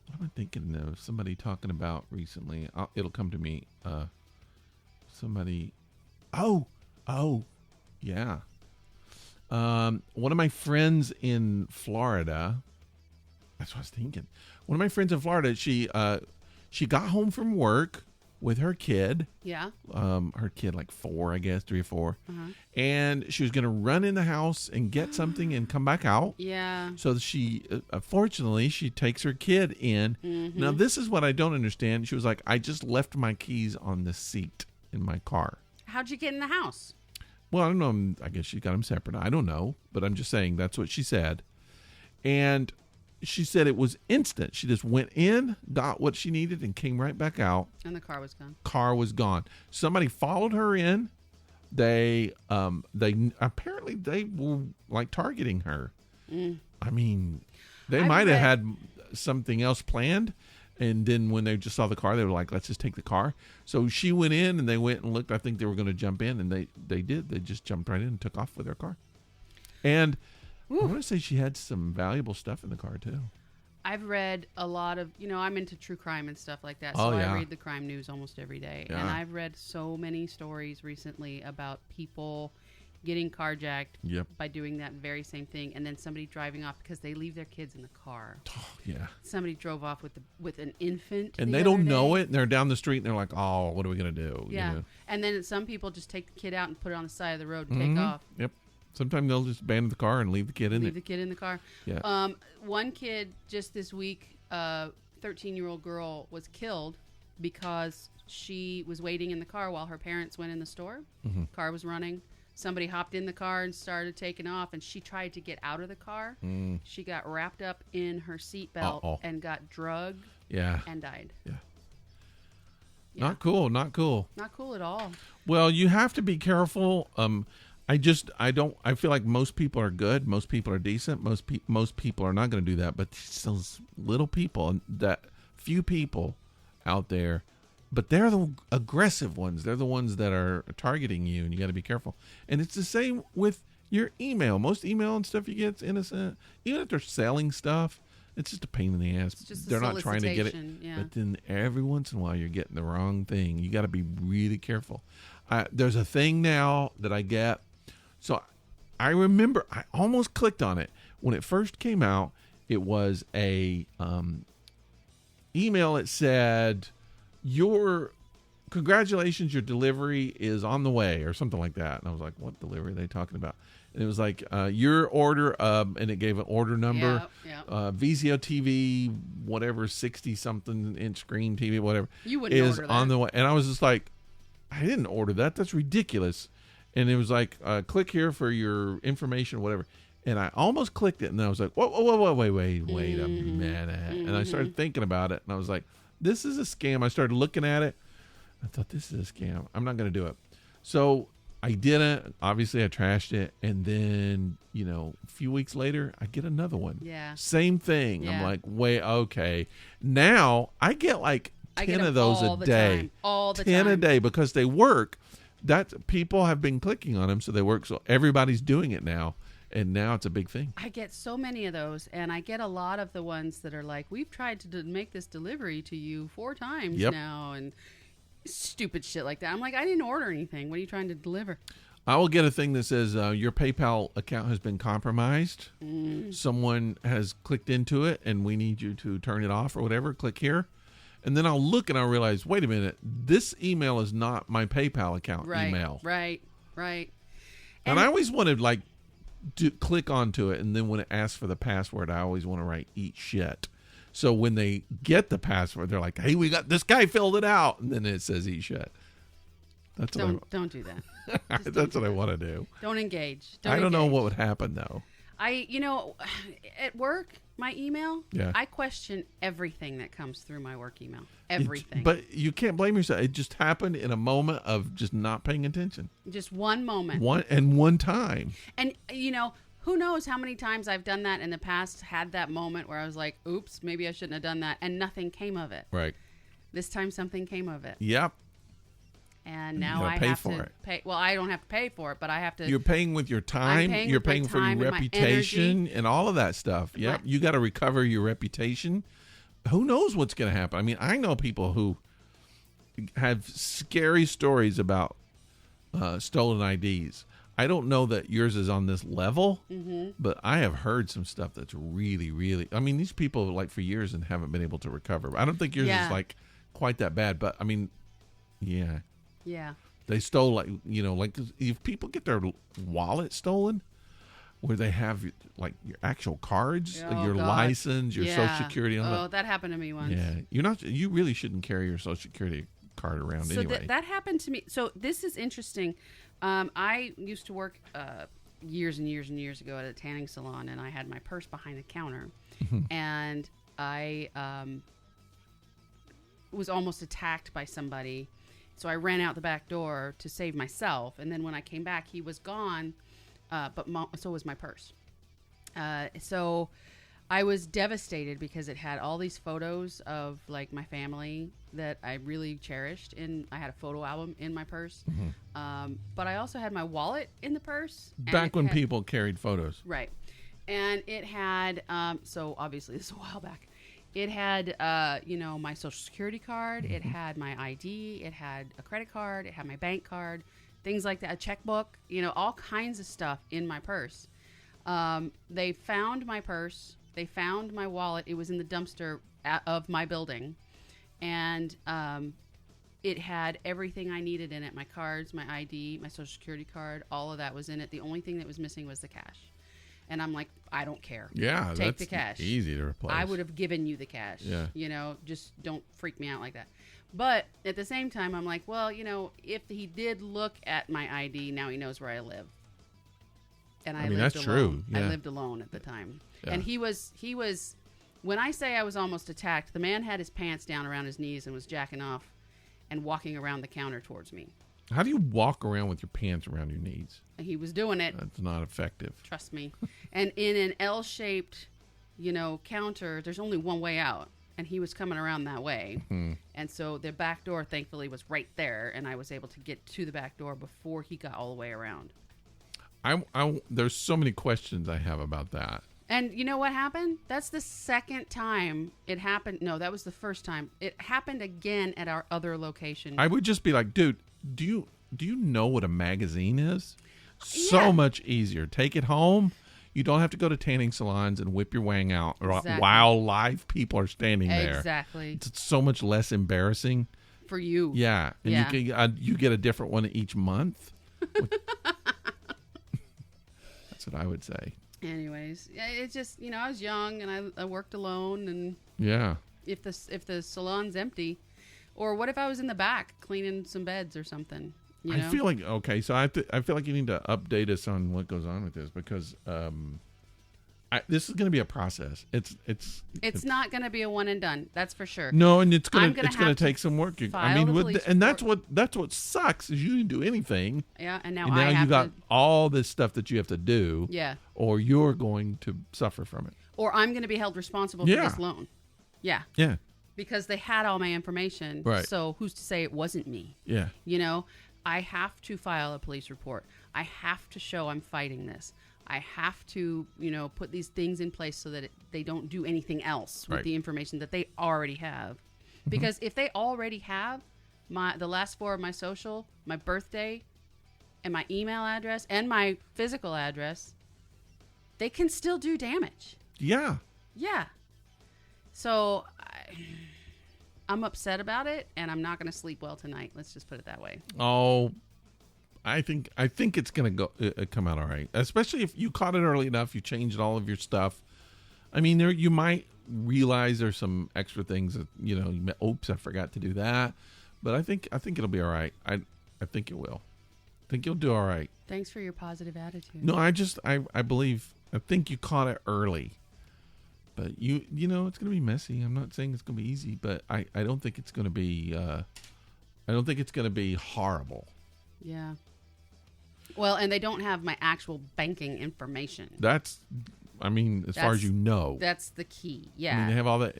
S2: What am I thinking of? Somebody talking about recently. It'll come to me. Somebody. Oh, yeah. One of my friends in Florida. That's what I was thinking. One of my friends in Florida, she got home from work with her kid. Yeah. Her kid, like 4, I guess, 3 or 4. Uh-huh. And she was going to run in the house and get something and come back out. Yeah. So she, fortunately, she takes her kid in. Mm-hmm. Now, this is what I don't understand. She was like, I just left my keys on the seat in my car.
S1: How'd you get in the house?
S2: Well, I don't know. I guess she got them separate. I don't know. But I'm just saying that's what she said. And she said it was instant. She just went in, got what she needed, and came right back out.
S1: And the car was gone.
S2: Car was gone. Somebody followed her in. They apparently they were like targeting her. I mean, they might have had something else planned. And then when they just saw the car, they were like, let's just take the car. So she went in and they went and looked. I think they were going to jump in, and they did. They just jumped right in and took off with their car. And I want to say she had some valuable stuff in the car too.
S1: I've read a lot of, I'm into true crime and stuff like that.
S2: Oh,
S1: So
S2: yeah.
S1: I read the crime news almost every day.
S2: Yeah.
S1: And I've read so many stories recently about people getting carjacked by doing that very same thing. And then somebody driving off because they leave their kids in the car.
S2: Oh, yeah.
S1: Somebody drove off with an infant.
S2: And they don't know it. And they're down the street and they're like, oh, what are we going to do?
S1: Yeah.
S2: You know?
S1: And then some people just take the kid out and put it on the side of the road and take off.
S2: Yep. Sometimes they'll just abandon the car and leave the kid in it.
S1: Leave the kid in the car.
S2: Yeah.
S1: One kid just this week, 13-year-old girl was killed because she was waiting in the car while her parents went in the store.
S2: Mm-hmm.
S1: Car was running. Somebody hopped in the car and started taking off, and she tried to get out of the car. She got wrapped up in her seatbelt and got drugged and died.
S2: Yeah.
S1: Yeah.
S2: Not cool. Not cool
S1: at all.
S2: Well, you have to be careful. I feel like most people are good. Most people are decent. Most people are not going to do that. But those little people, that few people out there, but they're the aggressive ones. They're the ones that are targeting you, and you got to be careful. And it's the same with your email. Most email and stuff you get is innocent. Even if they're selling stuff, it's just a pain in the ass. They're not trying to get it.
S1: Yeah.
S2: But then every once in a while, you're getting the wrong thing. You got to be really careful. There's a thing now that I get. So I remember I almost clicked on it. When it first came out, it was a email that said, congratulations, your delivery is on the way, or something like that. And I was like, what delivery are they talking about? And it was like, your order, and it gave an order number, Vizio TV, whatever, 60-something inch screen TV, whatever,
S1: you wouldn't
S2: is
S1: order that.
S2: on the way. And I was just like, I didn't order that. That's ridiculous. And it was like, click here for your information, whatever. And I almost clicked it, and I was like, wait a minute. And I started thinking about it, and I was like, this is a scam. I started looking at it. I thought, this is a scam. I'm not going to do it. So I didn't. Obviously, I trashed it. And then, a few weeks later, I get another one.
S1: Yeah.
S2: Same thing.
S1: Yeah.
S2: I'm like, okay. Now I get like 10 of those a day.
S1: All the
S2: 10
S1: time.
S2: a day because they work. People have been clicking on them, so they work. So everybody's doing it now. And now it's a big thing.
S1: I get so many of those, and I get a lot of the ones that are like, we've tried to make this delivery to you 4 times now, and stupid shit like that. I'm like, I didn't order anything. What are you trying to deliver?
S2: I will get a thing that says your PayPal account has been compromised. Someone has clicked into it, and we need you to turn it off or whatever. Click here. And then I'll look, and I'll realize, wait a minute, this email is not my PayPal account email.
S1: Right.
S2: And I always wanted, to click onto it, and then when it asks for the password, I always want to write eat shit. So when they get the password, they're like, hey, we got this guy filled it out, and then it says eat shit.
S1: Don't do that.
S2: That's what I want to do.
S1: Don't engage.
S2: I don't know what would happen though.
S1: At work, my email, I question everything that comes through my work email. Everything.
S2: But you can't blame yourself. It just happened in a moment of just not paying attention.
S1: Just one moment.
S2: One time.
S1: And, who knows how many times I've done that in the past, had that moment where I was like, oops, maybe I shouldn't have done that, and nothing came of it.
S2: Right.
S1: This time something came of it.
S2: Yep.
S1: And now I have to pay. Well, I don't have to pay for it, but I have to.
S2: You're paying with your time. You're paying for your reputation and all of that stuff. Yep. You got to recover your reputation. Who knows what's going to happen? I mean, I know people who have scary stories about stolen IDs. I don't know that yours is on this level, but I have heard some stuff that's really, really. I mean, these people for years and haven't been able to recover. I don't think yours is quite that bad, but I mean, yeah.
S1: Yeah.
S2: They stole if people get their wallet stolen, where they have your actual cards, your license, your Social Security.
S1: That happened to me once.
S2: Yeah, you really shouldn't carry your Social Security card around anyway.
S1: So that happened to me. So this is interesting. I used to work years and years and years ago at a tanning salon, and I had my purse behind the counter, and I was almost attacked by somebody. So I ran out the back door to save myself, and then when I came back, he was gone, but so was my purse. So I was devastated because it had all these photos of like my family that I really cherished. I had a photo album in my purse, but I also had my wallet in the purse.
S2: Back when people carried photos,
S1: right? And it had so obviously this is a while back. It had my social security card. It had my ID. It had a credit card. It had my bank card, things like that, a checkbook. All kinds of stuff in my purse. They found my purse. They found my wallet. It was in the dumpster of my building. And it had everything I needed in it. My cards, my ID, my social security card, all of that was in it. The only thing that was missing was the cash. And I'm like, I don't care.
S2: Yeah,
S1: take the cash.
S2: Easy to replace.
S1: I would have given you the cash.
S2: Yeah.
S1: Just don't freak me out like that. But at the same time, I'm like, well, if he did look at my ID, now he knows where I live. And I lived
S2: that's
S1: alone.
S2: True. Yeah.
S1: I lived alone at the time.
S2: Yeah.
S1: And he was, when I say I was almost attacked, the man had his pants down around his knees and was jacking off and walking around the counter towards me.
S2: How do you walk around with your pants around your knees?
S1: He was doing it.
S2: That's not effective.
S1: Trust me. And in an L-shaped, counter, there's only one way out. And he was coming around that way. Mm-hmm. And so the back door, thankfully, was right there. And I was able to get to the back door before he got all the way around.
S2: There's so many questions I have about that.
S1: And you know what happened? That's the second time it happened. No, that was the first time. It happened again at our other location.
S2: I would just be like, dude, do you know what a magazine is? So much easier. Take it home. You don't have to go to tanning salons and whip your wang out while live people are standing there.
S1: Exactly.
S2: It's so much less embarrassing.
S1: For you.
S2: Yeah. And you get a different one each month. That's what I would say.
S1: Anyways, it's just, I was young and I worked alone, and if the salon's empty, or what if I was in the back cleaning some beds or something?
S2: I feel like so I feel like you need to update us on what goes on with this, because this is going to be a process. It's
S1: not going to be a one and done. That's for sure.
S2: No, and it's going to take some work. That's what sucks is you didn't do anything.
S1: Yeah, and now
S2: you got all this stuff that you have to do.
S1: Yeah.
S2: Or you're going to suffer from it.
S1: Or I'm going to be held responsible for this loan. Yeah.
S2: Yeah.
S1: Because they had all my information.
S2: Right.
S1: So who's to say it wasn't me?
S2: Yeah.
S1: I have to file a police report. I have to show I'm fighting this. I have to, put these things in place so that they don't do anything else with the information that they already have. Mm-hmm. Because if they already have the last four of my social, my birthday, and my email address, and my physical address, they can still do damage.
S2: Yeah.
S1: Yeah. So I'm upset about it, and I'm not going to sleep well tonight. Let's just put it that way.
S2: Oh, I think it's going to come out all right, especially if you caught it early enough. You changed all of your stuff. I mean, you might realize there's some extra things that oops, I forgot to do that. But I think it'll be all right. I think it will. I think you'll do all right.
S1: Thanks for your positive attitude.
S2: No, I believe. I think you caught it early. But it's going to be messy. I'm not saying it's going to be easy, but I don't think it's going to be. I don't think it's going to be horrible.
S1: Yeah. Well, and they don't have my actual banking information.
S2: As far as you know.
S1: That's the key. Yeah.
S2: They have all that.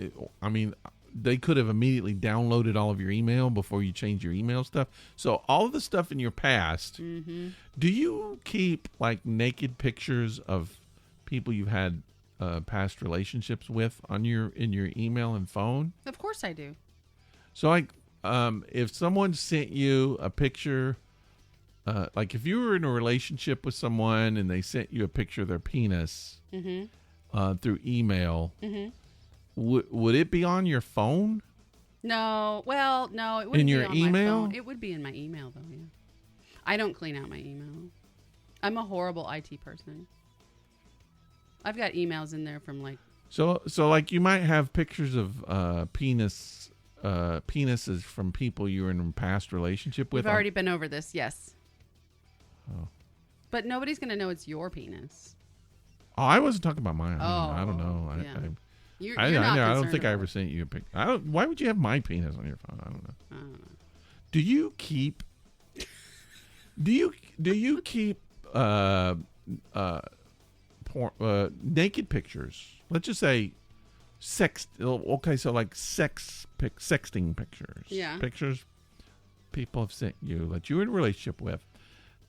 S2: They could have immediately downloaded all of your email before you change your email stuff. So all of the stuff in your past. Mm-hmm. Do you keep like naked pictures of people you've had past relationships with in your email and phone?
S1: Of course I do.
S2: So like if someone sent you a picture, like if you were in a relationship with someone and they sent you a picture of their penis through email, would it be on your phone?
S1: No. Well, no, it wouldn't
S2: in
S1: be
S2: your
S1: on
S2: email?
S1: my phone. It would be in my email though, yeah. I don't clean out my email. I'm a horrible IT person. I've got emails in there from like.
S2: So like you might have pictures of penises from people you were in a past relationship with.
S1: We've already been over this, yes.
S2: Oh.
S1: But nobody's gonna know it's your penis.
S2: Oh, I wasn't talking about mine.
S1: Oh,
S2: I don't know.
S1: Yeah. You're
S2: I
S1: not
S2: don't think I
S1: about
S2: ever sent you a picture. Why would you have my penis on your phone? I don't know.
S1: I don't know.
S2: Do you keep naked pictures. Let's just say sexting pictures.
S1: Yeah.
S2: Pictures people have sent you that you're in a relationship with.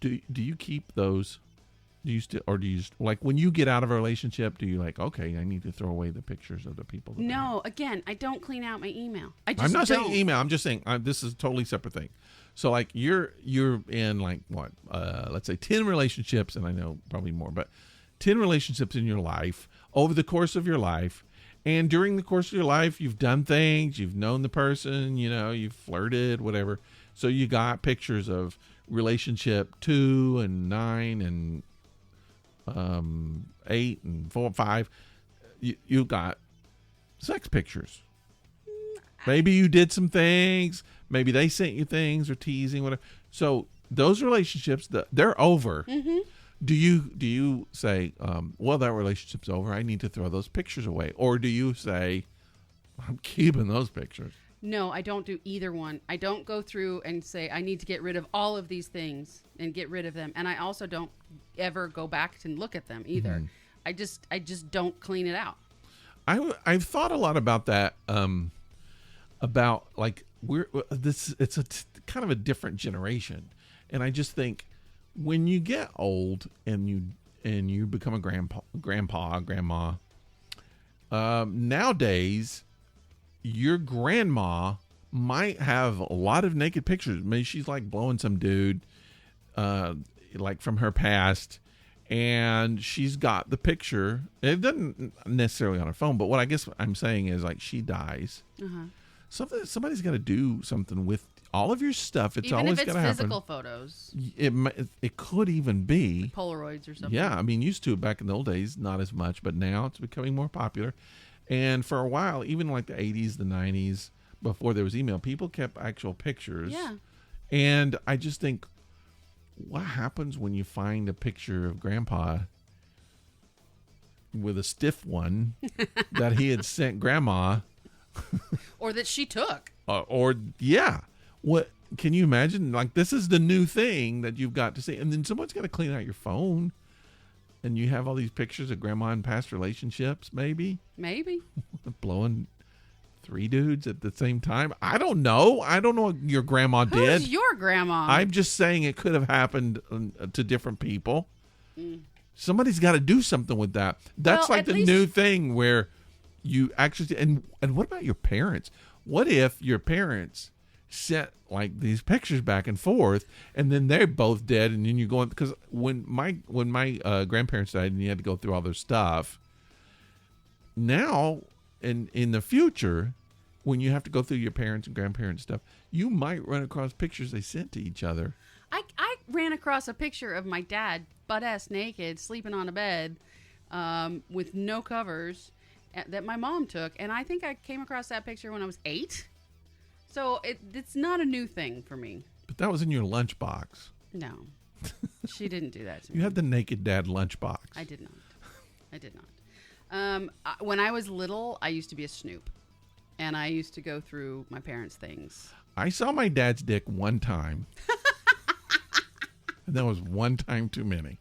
S2: Do you keep those? Do you still, or do you like when you get out of a relationship? Do you like, okay, I need to throw away the pictures of the people?
S1: No, again, I don't clean out my email.
S2: I'm not saying email. I'm just saying this is a totally separate thing. So like you're in like what? Let's say 10 relationships, and I know probably more, but 10 relationships in your life over the course of your life. And during the course of your life, you've done things, you've known the person, you've flirted, whatever. So you got pictures of relationship 2 and 9 and 8 and 4 and 5. You got sex pictures. Maybe you did some things. Maybe they sent you things or teasing, whatever. So those relationships, they're over. Mm-hmm. Do you say, well, that relationship's over, I need to throw those pictures away? Or do you say, I'm keeping those pictures?
S1: No, I don't do either one. I don't go through and say, I need to get rid of all of these things and get rid of them. And I also don't ever go back to look at them either. Mm-hmm. I just don't clean it out.
S2: I've thought a lot about that, about like it's kind of a different generation. And I just think, when you get old and you become a grandma, nowadays your grandma might have a lot of naked pictures. Maybe she's like blowing some dude, like from her past, and she's got the picture. It doesn't necessarily on her phone, but what I guess I'm saying is like she dies. Uh-huh. Somebody's got to do something with all of your stuff. It's
S1: even
S2: always
S1: if it's
S2: going to happen.
S1: Physical photos.
S2: It could even be
S1: Polaroids or something.
S2: Yeah, I mean, used to back in the old days, not as much, but now it's becoming more popular. And for a while, even like the 80s, the 90s, before there was email, people kept actual pictures.
S1: Yeah.
S2: And I just think, what happens when you find a picture of Grandpa with a stiff one that he had sent Grandma?
S1: Or that she took.
S2: Yeah. What can you imagine? Like, this is the new thing that you've got to see. And then someone's got to clean out your phone. And you have all these pictures of Grandma in past relationships, maybe?
S1: Maybe.
S2: Blowing 3 dudes at the same time. I don't know. I don't know what your grandma did.
S1: Who's your grandma?
S2: I'm just saying it could have happened to different people. Somebody's got to do something with that. That's like the new thing where you actually... And what about your parents? What if your parents sent like these pictures back and forth, and then they're both dead, and then you're going... Because when my grandparents died and you had to go through all their stuff, now... And in the future, when you have to go through your parents' and grandparents' stuff, you might run across pictures they sent to each other.
S1: I ran across a picture of my dad, butt-ass naked, sleeping on a bed with no covers that my mom took. And I think I came across that picture when I was 8. So it's not a new thing for me.
S2: But that was in your lunchbox.
S1: No. She didn't do that to me.
S2: You had the naked dad lunchbox.
S1: I did not. When I was little, I used to be a snoop, and I used to go through my parents' things.
S2: I saw my dad's dick one time, and that was one time too many.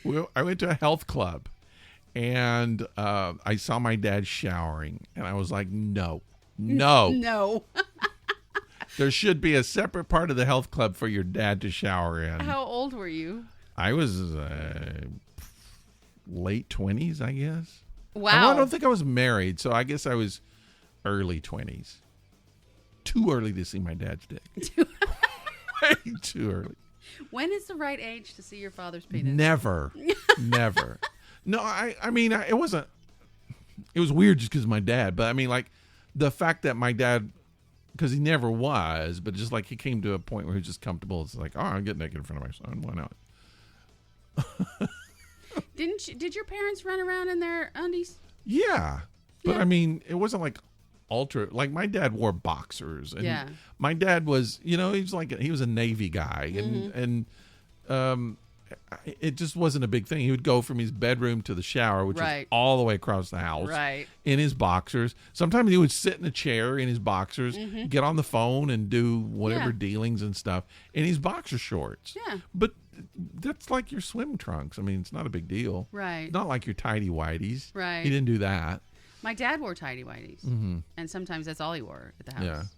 S2: Well, I went to a health club, and I saw my dad showering, and I was like, no. There should be a separate part of the health club for your dad to shower in.
S1: How old were you?
S2: I was... late 20s, I guess.
S1: Wow.
S2: I don't think I was married, so I guess I was early 20s. Too early to see my dad's dick. Way too early.
S1: When is the right age to see your father's penis?
S2: Never. No, I mean, it wasn't... It was weird just because of my dad, but I mean, like, the fact that my dad... Because he never was, but just like he came to a point where he was just comfortable. It's like, oh, I'm getting naked in front of my son. Why not?
S1: Did your parents run around in their undies?
S2: Yeah. But I mean, it wasn't like ultra, like my dad wore boxers, and my dad was, he was a Navy guy, and it just wasn't a big thing. He would go from his bedroom to the shower, which is all the way across the house, in his boxers. Sometimes he would sit in a chair in his boxers, get on the phone and do whatever dealings and stuff in his boxer shorts. Yeah. But that's like your swim trunks. I mean, it's not a big deal.
S1: Right.
S2: Not like your tidy whities.
S1: Right.
S2: He didn't do that.
S1: My dad wore tidy whities, and sometimes that's all he wore at the house.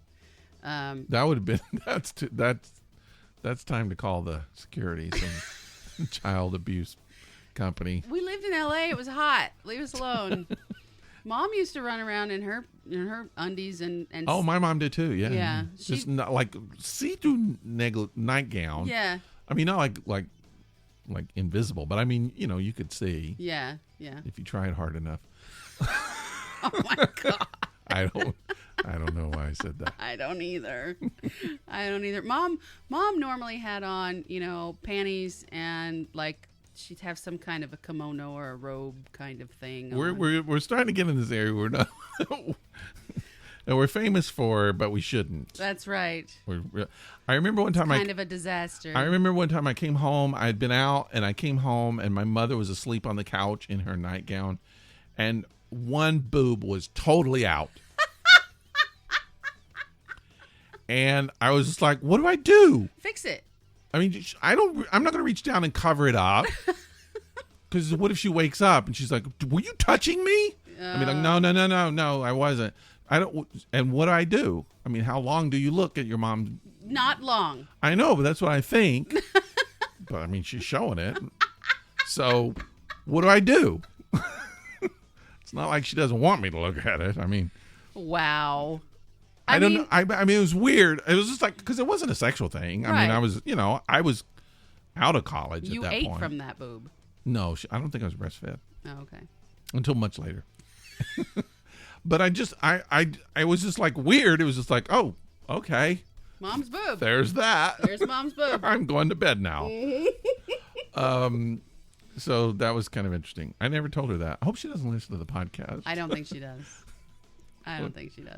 S2: Yeah. That would have been that's time to call the security, some child abuse company.
S1: We lived in L.A. It was hot. Leave us alone. Mom used to run around in her undies and
S2: oh, my mom did too. Yeah.
S1: Yeah.
S2: Just not like see-through nightgown.
S1: Yeah.
S2: I mean, not like invisible, but I mean, you could see.
S1: Yeah. Yeah.
S2: If you tried hard enough.
S1: Oh my God.
S2: I don't know why I said that.
S1: I don't either. Mom normally had on, panties and like she'd have some kind of a kimono or a robe kind of thing.
S2: We're starting to get in this area we're not and we're famous for, but we shouldn't.
S1: That's right.
S2: I remember one time
S1: kind of a disaster.
S2: I remember one time I came home. I had been out and I came home and my mother was asleep on the couch in her nightgown, and one boob was totally out. And I was just like, what do I do?
S1: Fix it.
S2: I mean, I'm not going to reach down and cover it up. Because what if she wakes up and she's like, were you touching me? I mean, like, no, I wasn't. And what do I do? I mean, how long do you look at your mom?
S1: Not long.
S2: I know, but that's what I think. But I mean, she's showing it. So what do I do? It's not like she doesn't want me to look at it. I mean.
S1: Wow.
S2: I don't know. I mean, it was weird. It was just like, because it wasn't a sexual thing. I mean, I was out of college at that point.
S1: You ate from that boob.
S2: No, I don't think I was breastfed.
S1: Oh, okay.
S2: Until much later. But I was just like weird. It was just like, oh, okay.
S1: Mom's boob.
S2: There's that.
S1: There's Mom's boob.
S2: I'm going to bed now. So that was kind of interesting. I never told her that. I hope she doesn't listen to the podcast.
S1: I don't think she does.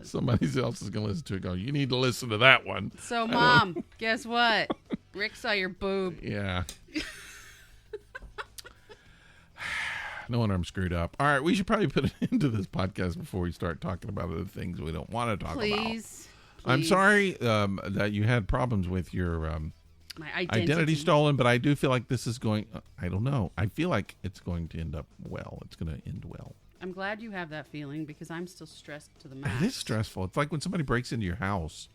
S2: Somebody else is going to listen to it and go, you need to listen to that one.
S1: So, Mom, guess what? Rick saw your boob.
S2: Yeah. No wonder I'm screwed up. All right, we should probably put an end to this podcast before we start talking about other things we don't want to talk about.
S1: Please.
S2: I'm sorry that you had problems with your
S1: my
S2: identity stolen, but I do feel like this is going, I don't know. I feel like it's going to end up well. It's going to end well.
S1: I'm glad you have that feeling because I'm still stressed to the max.
S2: It is stressful. It's like when somebody breaks into your house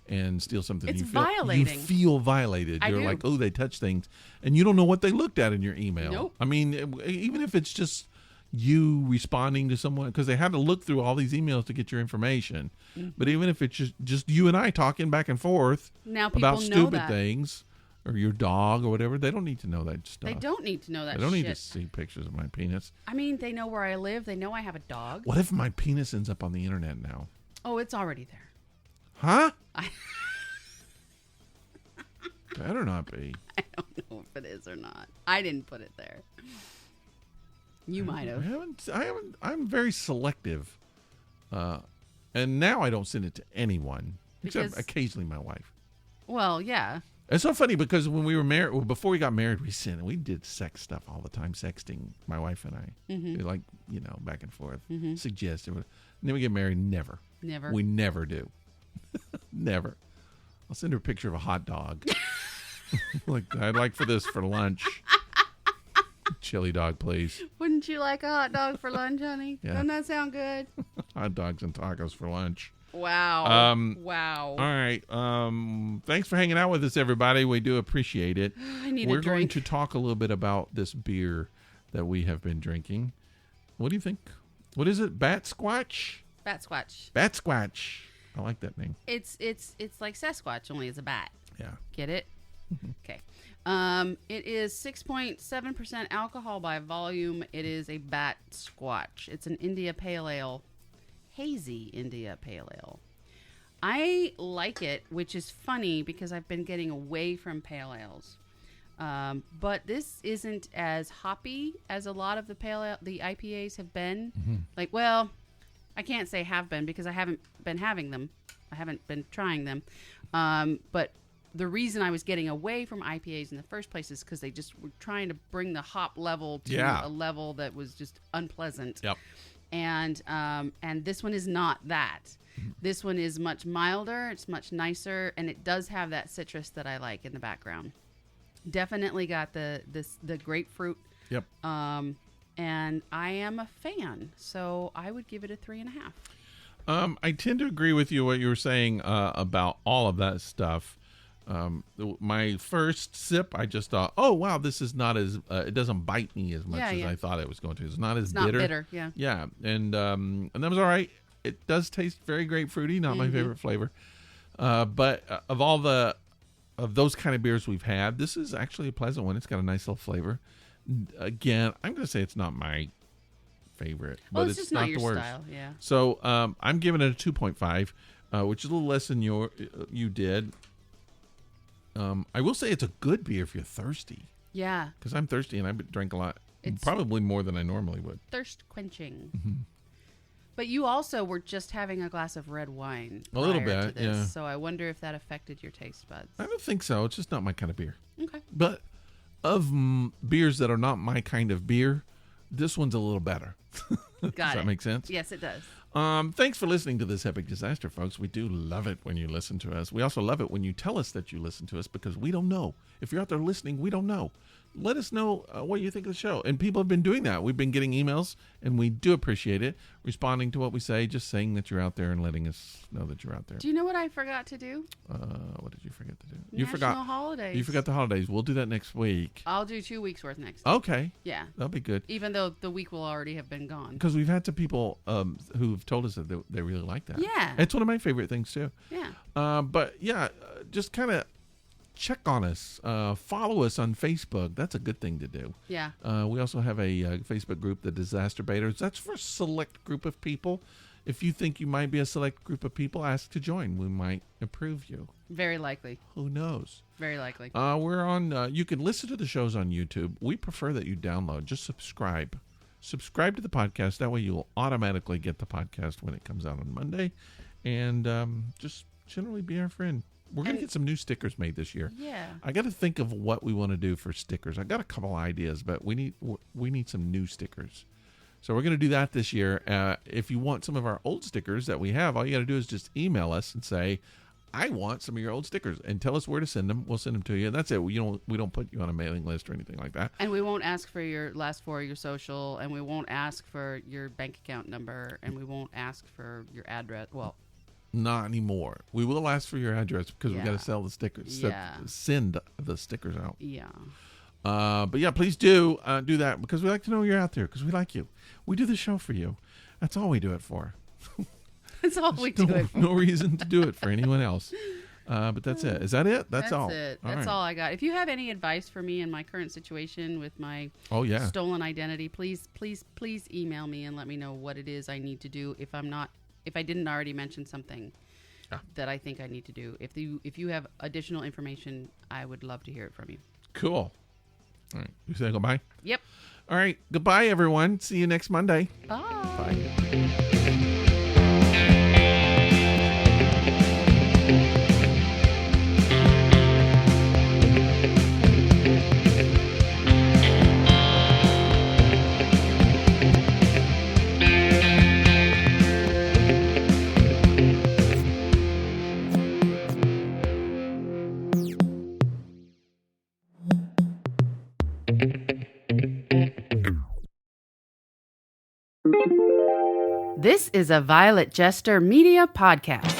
S2: and steals something.
S1: It's
S2: violating. You feel violated. You're like, oh, they touch things. And you don't know what they looked at in your email.
S1: Nope.
S2: I mean, even if it's just you responding to someone, because they had to look through all these emails to get your information. Mm-hmm. But even if it's just you and I talking back and forth about stupid things, or your dog or whatever, they don't need to know that stuff.
S1: They don't need to know that shit.
S2: They don't need to see pictures of my penis.
S1: I mean, they know where I live. They know I have a dog.
S2: What if my penis ends up on the internet now?
S1: Oh, it's already there.
S2: Huh? Better not be.
S1: I don't know if it is or not. I didn't put it there. You might have.
S2: I haven't. I'm very selective. And now I don't send it to anyone. Except occasionally my wife.
S1: Well, yeah.
S2: It's so funny because when we were married, before we got married, we did sex stuff all the time, sexting, my wife and I. Mm-hmm. Like, back and forth, suggested. And then we get married, never.
S1: Never.
S2: We never do. Never. I'll send her a picture of a hot dog. Like, I'd like for this for lunch. Chili dog, please.
S1: Wouldn't you like a hot dog for lunch, honey? Yeah. Doesn't that sound good?
S2: Hot dogs and tacos for lunch.
S1: Wow. Wow.
S2: All right. Thanks for hanging out with us, everybody. We do appreciate it.
S1: I need a drink.
S2: We're going to talk a little bit about this beer that we have been drinking. What do you think? What is it? Batsquatch?
S1: Batsquatch.
S2: Batsquatch. I like that name.
S1: It's like Sasquatch, only it's a bat.
S2: Yeah.
S1: Get it? Okay. It is 6.7% alcohol by volume. It is a Batsquatch. It's an India Pale Ale. Hazy India Pale Ale. I like it, which is funny because I've been getting away from pale ales. But this isn't as hoppy as a lot of the IPAs have been. Mm-hmm. Like, well, I can't say have been because I haven't been having them. I haven't been trying them. But the reason I was getting away from IPAs in the first place is because they just were trying to bring the hop level to a level that was just unpleasant.
S2: Yep.
S1: And this one is not that. This one is much milder. It's much nicer, and it does have that citrus that I like in the background. Definitely got the grapefruit.
S2: Yep.
S1: And I am a fan, so I would give it a 3.5.
S2: I tend to agree with you what you were saying about all of that stuff. My first sip, I just thought, oh wow, this is not as it doesn't bite me as much as I thought it was going to. It's not as bitter.
S1: Not bitter, yeah.
S2: Yeah, and that was all right. It does taste very grapefruity, not my favorite flavor. But of those kind of beers we've had, this is actually a pleasant one. It's got a nice little flavor. Again, I'm going to say it's not my favorite, but
S1: it's just
S2: not
S1: your
S2: the worst.
S1: style, yeah.
S2: So I'm giving it a 2.5, which is a little less than you did. I will say it's a good beer if you're thirsty.
S1: Yeah.
S2: Because I'm thirsty and I drink a lot, probably more than I normally would.
S1: Thirst quenching. Mm-hmm. But you also were just having a glass of red wine.
S2: A little bit,
S1: to this,
S2: yeah.
S1: So I wonder if that affected your taste buds.
S2: I don't think so. It's just not my kind of beer.
S1: Okay.
S2: But of beers that are not my kind of beer, this one's a little better. Does that make sense?
S1: Yes, it does.
S2: Thanks for listening to this epic disaster, folks. We do love it when you listen to us. We also love it when you tell us that you listen to us because we don't know. If you're out there listening, we don't know. Let us know what you think of the show. And people have been doing that. We've been getting emails, and we do appreciate it, responding to what we say, just saying that you're out there and letting us know that you're out there.
S1: Do you know what I forgot to do?
S2: What did you forget to do?
S1: National holidays.
S2: You forgot the holidays. We'll do that next week.
S1: I'll do 2 weeks worth next.
S2: Okay.
S1: Yeah.
S2: That'll be good.
S1: Even though the week will already have been gone.
S2: Because we've had some people who've told us that they really like that.
S1: Yeah.
S2: It's one of my favorite things, too.
S1: Yeah.
S2: But, yeah, just kind of check on us. Follow us on Facebook. That's a good thing to do.
S1: Yeah.
S2: We also have a Facebook group, the Disaster Baiters. That's for a select group of people. If you think you might be a select group of people, ask to join. We might approve you.
S1: Very likely.
S2: Who knows?
S1: Very likely.
S2: We're on. You can listen to the shows on YouTube. We prefer that you download. Just subscribe. Subscribe to the podcast. That way you'll automatically get the podcast when it comes out on Monday. And just generally be our friend. We're going to get some new stickers made this year.
S1: Yeah.
S2: I got to think of what we want to do for stickers. I got a couple ideas, but we need some new stickers. So we're going to do that this year. If you want some of our old stickers that we have, all you got to do is just email us and say, I want some of your old stickers, and tell us where to send them. We'll send them to you. That's it. We don't put you on a mailing list or anything like that.
S1: And we won't ask for your last four of your social, and we won't ask for your bank account number, and we won't ask for your address. Well,
S2: not anymore. We will ask for your address because we got to sell the stickers.
S1: Yeah.
S2: Send the stickers out.
S1: Yeah.
S2: But yeah, please do that because we like to know you're out there because we like you. We do the show for you. That's all we do it for.
S1: That's all we do it for.
S2: No reason to do it for anyone else. But that's it. Is that it? That's all.
S1: That's
S2: right.
S1: all I got. If you have any advice for me in my current situation with my stolen identity, please email me and let me know what it is I need to do if I didn't already mention something that I think I need to do. If you have additional information, I would love to hear it from you.
S2: Cool. All right. You say goodbye?
S1: Yep.
S2: All right. Goodbye, everyone. See you next Monday.
S1: Bye.
S2: Bye.
S1: This is a Violet Jester Media podcast.